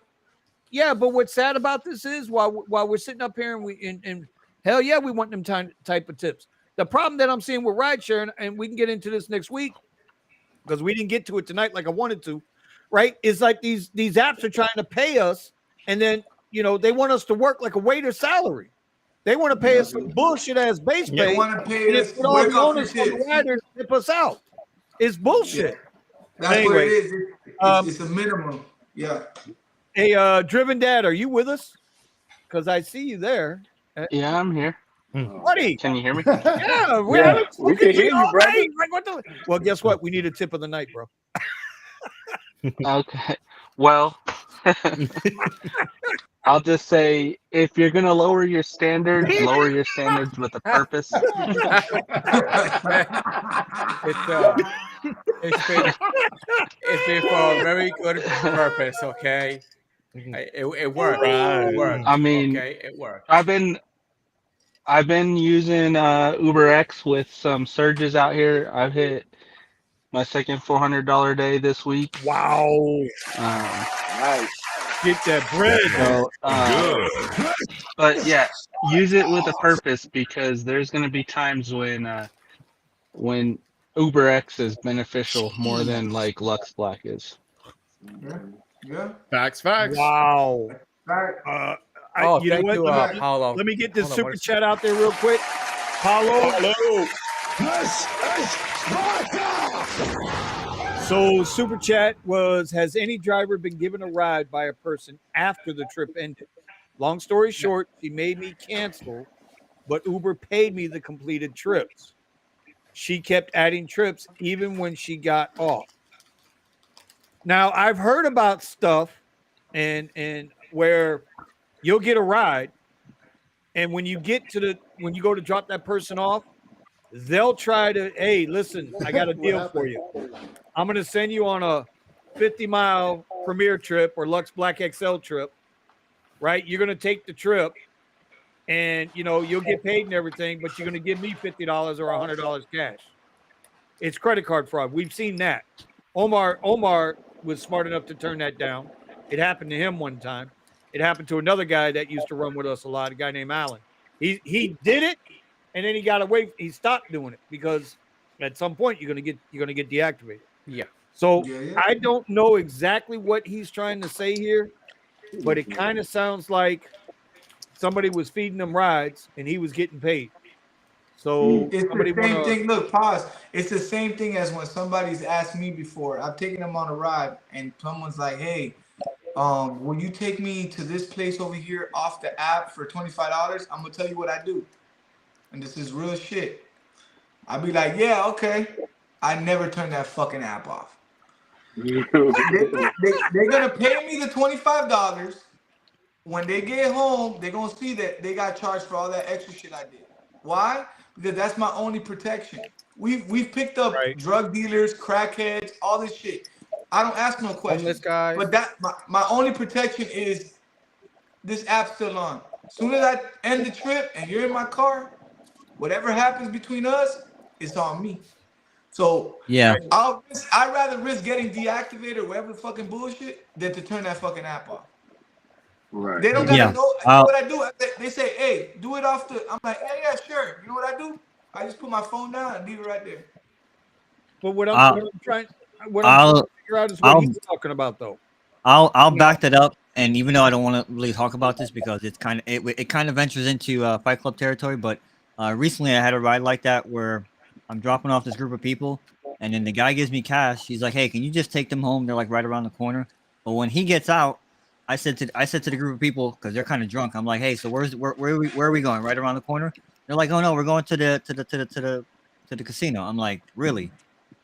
Yeah, but what's sad about this is while we're sitting up here and hell yeah, we want them type of tips. The problem that I'm seeing with rideshare, and we can get into this next week because we didn't get to it tonight like I wanted to, right? Is like these apps are trying to pay us, and then they want us to work like a waiter salary. They want to pay us some bullshit ass base Yeah. pay. They want to pay And us it's put all wake the up for onus on the tips. rider to tip us out. It's bullshit. That's Anyway, what it is. It's a minimum. Yeah. Hey, Driven Dad, are you with us? Because I see you there. Yeah, I'm here. Buddy. Can you hear me? Yeah, we Yeah, haven't we spoken can to hear you you, all brother. night. Like, what the? Well, guess what? We need a tip of the night, bro. Okay. Well, I'll just say if you're gonna lower your standards with a purpose. It's been for a very good purpose. Okay, it worked. Right. It worked. I mean, Okay, it worked. I've been using Uber X with some surges out here. I've hit my second $400 day this week. Wow. Nice. Get that bread. So, but yeah, use it with a purpose because there's going to be times when Uber X is beneficial more than like Lux Black is. Yeah. Facts. Wow. Right. You know Thank what? you, Paulo. Let me get this Hold on, super what is- chat out there real quick. Paulo. So super chat was, has any driver been given a ride by a person after the trip ended? Long story short, she made me cancel, but Uber paid me the completed trips. She kept adding trips even when she got off. Now, I've heard about stuff and where you'll get a ride, and when you go to drop that person off, they'll try to, hey, listen, I got a deal for you. I'm going to send you on a 50-mile Premier trip or Lux Black XL trip, right? You're going to take the trip, and you'll get paid and everything, but you're going to give me $50 or $100 cash. It's credit card fraud. We've seen that. Omar was smart enough to turn that down. It happened to him one time. It happened to another guy that used to run with us a lot, a guy named Alan. He did it, and then he got away. He stopped doing it because at some point you're gonna get deactivated. Yeah. So Yeah. I don't know exactly what he's trying to say here, but it kind of sounds like somebody was feeding him rides and he was getting paid. So It's somebody the same wanna thing. Look, pause. It's the same thing as when somebody's asked me before. I've taken them on a ride, and someone's like, "Hey, will you take me to this place over here off the app for $25?" I'm gonna tell you what I do, and this is real shit. I'll be like, "Yeah, okay." I never turn that fucking app off. They're gonna pay me the $25. When they get home, they're gonna see that they got charged for all that extra shit I did. Why? Because that's my only protection. We've picked up drug dealers, crackheads, all this shit. I don't ask no questions. Homeless guys. But that my only protection is this app's still on. As soon as I end the trip and you're in my car, whatever happens between us, it's on me. So Yeah. I'd rather risk getting deactivated or whatever fucking bullshit than to turn that fucking app off. Right. They don't gotta Yeah. know. You know what I do? They say, "Hey, do it off the." I'm like, "Yeah, sure." You know what I do? I just put my phone down and leave it right there. But what I'm trying to figure out is what he's talking about, though. I'll back that up, and even though I don't want to really talk about this because it's kind of it kind of ventures into Fight Club territory, but recently I had a ride like that where I'm dropping off this group of people, and then the guy gives me cash. He's like, "Hey, can you just take them home? They're like right around the corner." But when he gets out, I said to the group of people because they're kind of drunk. I'm like, "Hey, so where are we going? Right around the corner?" They're like, "Oh no, we're going to the casino." I'm like, "Really?"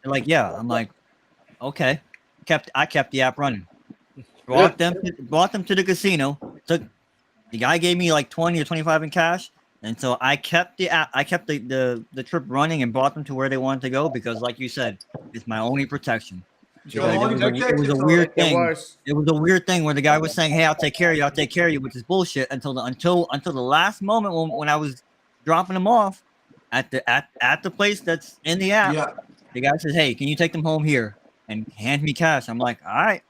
They're like, "Yeah." I'm like, "Okay." I kept the app running. Brought them to the casino. The guy gave me like 20 or 25 in cash, and so I kept the trip running and brought them to where they wanted to go because, like you said, it's my only protection. It was a weird thing. It was a weird thing where the guy was saying, "Hey, I'll take care of you," which is bullshit until the last moment when I was dropping them off at the place that's in the app. Yeah. The guy says, "Hey, can you take them home here?" and hand me cash. I'm like, "All right,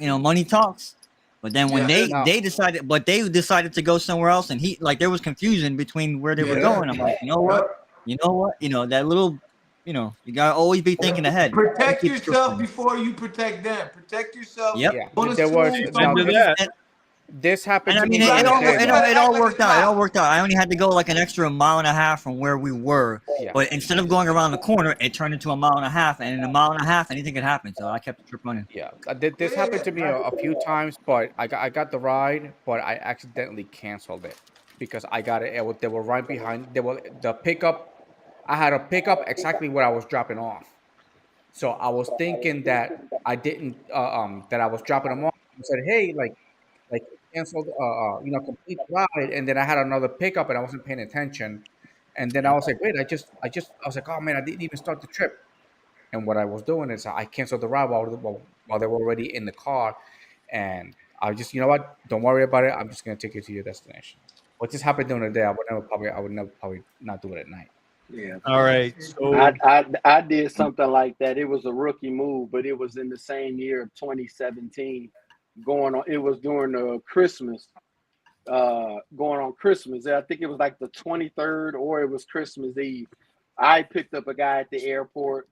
money talks." But then when they decided to go somewhere else, and there was confusion between where they were going. I'm like, you know what, that little. You gotta always be thinking ahead. Protect yourself before you protect them. Protect yourself. Yep. Yeah. Don't There was assume Into somebody- that. This happened And I to me mean, the gotta other act like- day. you gotta it act all like worked it's out. It not. all worked out. I only had to go like an extra mile and a half from where we were. Yeah. But instead of going around the corner, it turned into a mile and a half. And in a mile and a half, anything could happen. So I kept the trip running. Yeah, this happened to me a few times, but I got the ride, but I accidentally canceled it because I got it. They were right behind. They were the pickup. I had a pickup exactly where I was dropping off. So I was thinking that I didn't that I was dropping them off. I said, hey, like canceled complete the ride, and then I had another pickup and I wasn't paying attention, and then I was like, wait, I was like, oh man, I didn't even start the trip. And what I was doing is I canceled the ride while they were already in the car, and I just, you know what? Don't worry about it. I'm just gonna take you to your destination. What just happened during the day, I would never probably not do it at night. Yeah. All right. So I did something like that. It was a rookie move, but it was in the same year of 2017. It was during Christmas. Going on Christmas. I think it was like the 23rd or it was Christmas Eve. I picked up a guy at the airport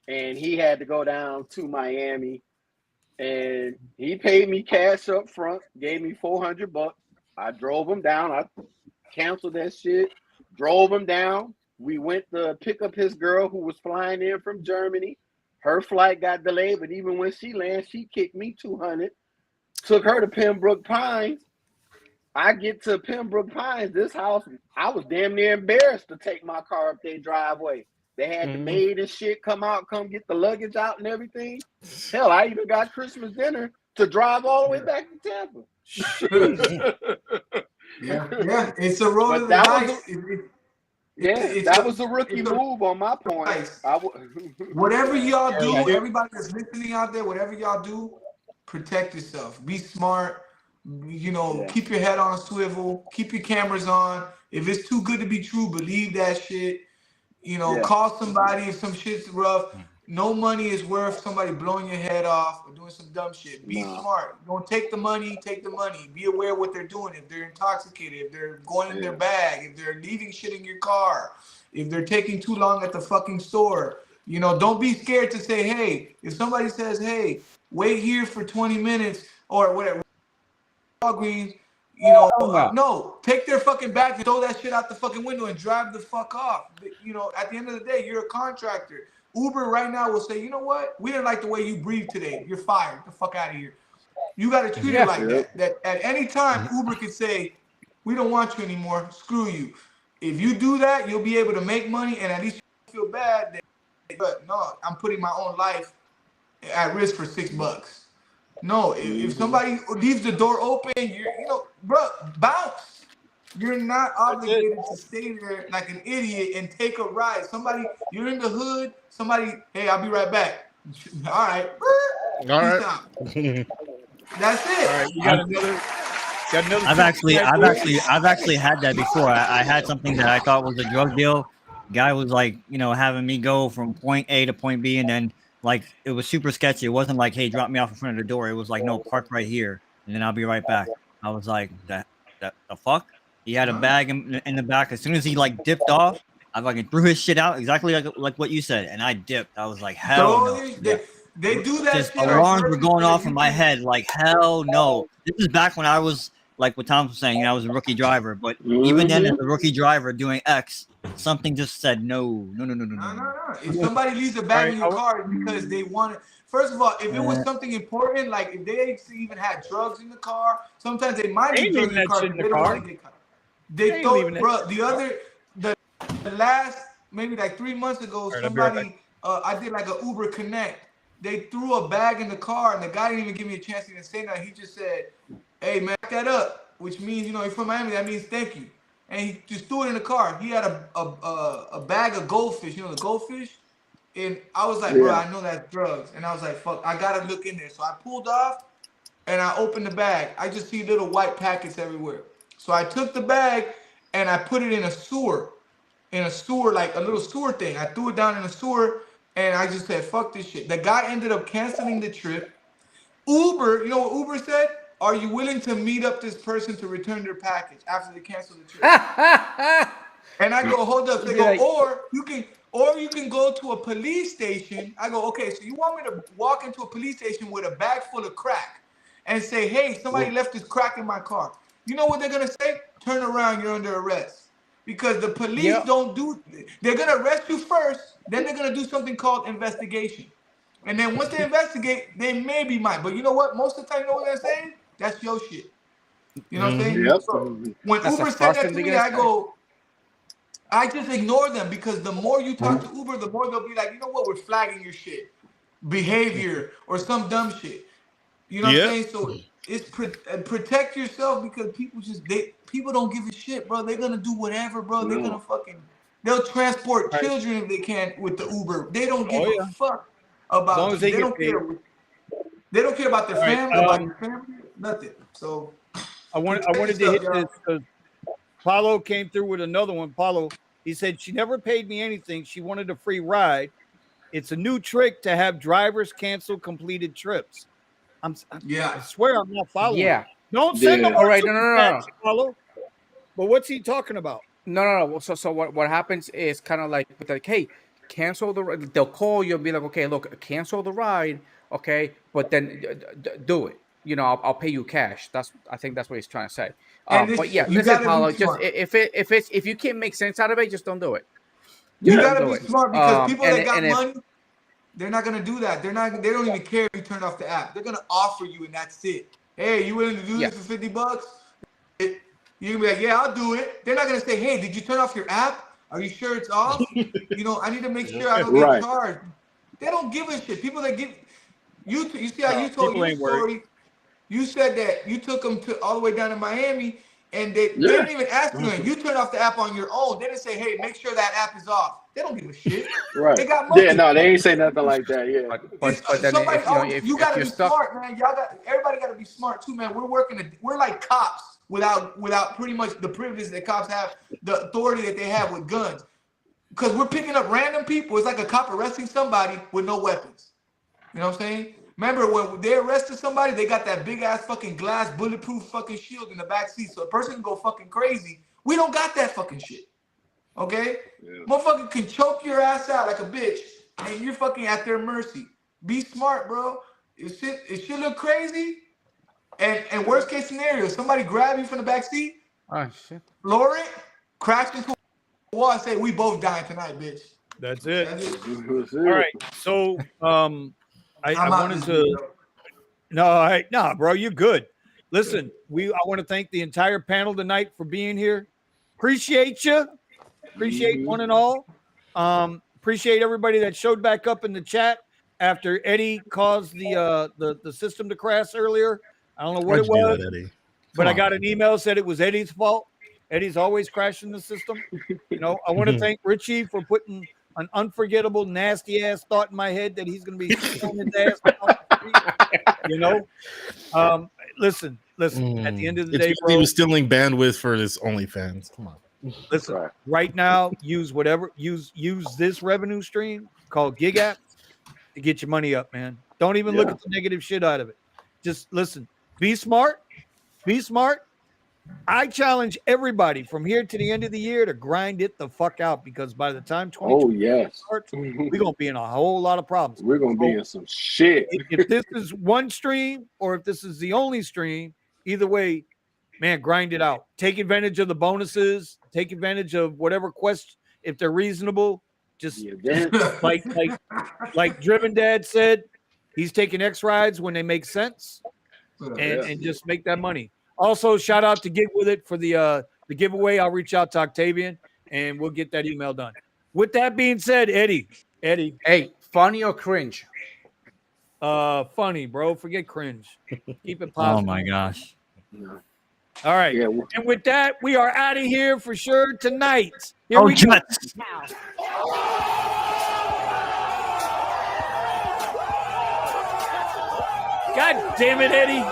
and he had to go down to Miami and he paid me cash up front, gave me $400. I drove him down. I canceled that shit, drove him down. We went to pick up his girl who was flying in from Germany. Her flight got delayed, but even when she landed, she kicked me $200. Took her to Pembroke Pines. I get to Pembroke Pines, this house, I was damn near embarrassed to take my car up their driveway. They had the maid and shit come get the luggage out and everything. Hell, I even got Christmas dinner to drive all the way back to Tampa. Yeah, it's a roll But of the dice. That was a rookie move on my point. Whatever y'all do, everybody that's listening out there, whatever y'all do, protect yourself. Be smart. Keep your head on a swivel. Keep your cameras on. If it's too good to be true, believe that shit. Call somebody if some shit's rough. No money is worth somebody blowing your head off or doing some dumb shit. Be smart. Don't take the money. Take the money. Be aware of what they're doing. If they're intoxicated, if they're going in their bag, if they're leaving shit in your car, if they're taking too long at the fucking store. Don't be scared to say, hey, if somebody says, hey, wait here for 20 minutes or whatever, Walgreens, no, take their fucking bag and throw that shit out the fucking window and drive the fuck off. At the end of the day, you're a contractor. Uber right now will say, you know what? We didn't like the way you breathed today. You're fired. Get the fuck out of here. You got to treat it like that. That at any time, Uber could say, we don't want you anymore. Screw you. If you do that, you'll be able to make money and at least you feel bad. But no, I'm putting my own life at risk for $6. No, if somebody leaves the door open, bro, bounce. You're not obligated to stay there like an idiot and take a ride. You're in the hood. Hey, I'll be right back. All right. Peace out. That's it. all right, you got another. I've actually had that before. I had something that I thought was a drug deal. Guy was like, having me go from point A to point B, and then like it was super sketchy. It wasn't like, hey, drop me off in front of the door. It was like, no, park right here, and then I'll be right back. I was like, the fuck? He had a bag in the back. As soon as he like dipped off, I fucking threw his shit out exactly like what you said, and I dipped. I was like, hell no. They do that Just shit. alarms were going off in my head, like hell no. This is back when I was like what Tom was saying. I was a rookie driver, but even then, as a rookie driver doing X, something just said no. If somebody leaves a bag in your car, it's because they want it. First of all, if it was something important, like if they even had drugs in the car, sometimes they might leave drugs in the car. They don't want to get caught. They thought, bro. The last maybe like 3 months ago, somebody I did like a Uber Connect. They threw a bag in the car, and the guy didn't even give me a chance to even say nothing. He just said, "Hey man, back that up," which means you're from Miami. That means thank you. And he just threw it in the car. He had a bag of goldfish, the goldfish. And I was like, bro, I know that's drugs. And I was like, fuck, I gotta look in there. So I pulled off and I opened the bag. I just see little white packets everywhere. So I took the bag and I put it in a sewer, like a little sewer thing. I threw it down in a sewer and I just said, fuck this shit. The guy ended up canceling the trip. Uber, you know what Uber said? Are you willing to meet up this person to return their package after they cancel the trip? And I go, hold up. They go, or you can go to a police station. I go, okay, so you want me to walk into a police station with a bag full of crack and say, hey, somebody left this crack in my car. You know what they're gonna say? Turn around, you're under arrest. Because the police don't do, they're gonna arrest you first, then they're gonna do something called investigation. And then once they investigate, they may be mine. But you know what? Most of the time, you know what they're saying? That's your shit. You know what I'm saying? Yep. So when That's Uber the said first that thing to they're me, gonna I say. go, I just ignore them because the more you talk to Uber, the more they'll be like, you know what, we're flagging your shit, behavior or some dumb shit. You know what I'm Yep. saying? So it's protect yourself because people don't give a shit, bro. They're gonna do whatever, bro. They're gonna they'll transport Right. children if they can with the Uber. They don't give Oh, a yeah. fuck As long about as you. they They get don't paid. care. They don't care about their All right. family, nothing. So I protect wanted to yourself, hit this y'all. because Paulo came through with another one. Paulo, he said she never paid me anything. She wanted a free ride. It's a new trick to have drivers cancel completed trips. I Yeah. swear I'm not following. Yeah. Don't send no Yeah. more All right. No. super chats, Paulo. But what's he talking about? No. So what happens is kind of like with like, hey, cancel the. They'll call you and be like, okay, look, cancel the ride, okay, but then do it. You know, I'll pay you cash. I think that's what he's trying to say. And But this yeah, you listen, gotta be Paulo, just smart. if you can't make sense out of it, just don't do it. You Just Yeah. don't gotta do be it. smart because people that got And if money, they're not gonna do that. They don't even care if you turn off the app. They're gonna offer you and that's it. Hey, you willing to do this yes, for $50? You're gonna be like, yeah, I'll do it. They're not gonna say, hey, did you turn off your app? Are you sure it's off? You know, I need to make sure I don't get Right. charged. They don't give a shit. People that give you see how you told People your ain't worried. story. You said that you took them to all the way down to Miami, and they Yeah. didn't even ask you. And you turned off the app on your own. They didn't say, "Hey, make sure that app is off." They don't give a shit. They Right. got Yeah. money. No, they ain't say nothing like that. Yeah. but then Somebody if you know always. You if got to you're be stuck, smart, man. Everybody got to be smart too, man. We're like cops without pretty much the privilege that cops have, the authority that they have with guns, because we're picking up random people. It's like a cop arresting somebody with no weapons. You know what I'm saying? Remember when they arrested somebody, they got that big ass fucking glass bulletproof fucking shield in the back seat, so a person can go fucking crazy. We don't got that fucking shit. Okay? Yeah. Motherfucker can choke your ass out like a bitch, and you're fucking at their mercy. Be smart, bro. It should look crazy. And worst case scenario, somebody grab you from the back seat, oh shit. lower it, crash into a wall, and say, "We both dying tonight, bitch." That's it. That's it. That's All it. right. So I I'm out wanted this to video. no, bro, you're good. Listen, I want to thank the entire panel tonight for being here. Appreciate you. Appreciate one and all. Appreciate everybody that showed back up in the chat after Eddie caused the system to crash earlier. I don't know what Why'd it you do was, that, Eddie? but Come I on, got man. an email said it was Eddie's fault. Eddie's always crashing the system. You know, I want to thank Richie for putting an unforgettable, nasty ass thought in my head that he's going to be stealing his ass down the street. You know, listen. At the end of the It's day, because he bro, was stealing bandwidth for his OnlyFans. Come on. listen. Right. Right now, use this revenue stream called Gig Apps to get your money up, man. Don't even look Yeah. at the negative shit out of it. Just listen. Be smart. Be smart. I challenge everybody from here to the end of the year to grind it the fuck out, because by the time Oh 2020 yes. starts, we're gonna be in a whole lot of problems. We're gonna be So in some shit. if this is one stream or if this is the only stream, either way, man, grind it out. Take advantage of the bonuses. Take advantage of whatever quests if they're reasonable. Just The events. like Driven Dad said, he's taking X rides when they make sense, Yeah. and just make that money. Also, shout out to Get With It for the giveaway. I'll reach out to Octavian and we'll get that email done. With that being said, Eddie, Hey, funny or cringe? funny, bro. Forget cringe. Keep it Oh positive. my gosh. All right. Yeah. And with that, we are out of here for sure tonight. Here Oh, we go. Jets. God damn it, Eddie.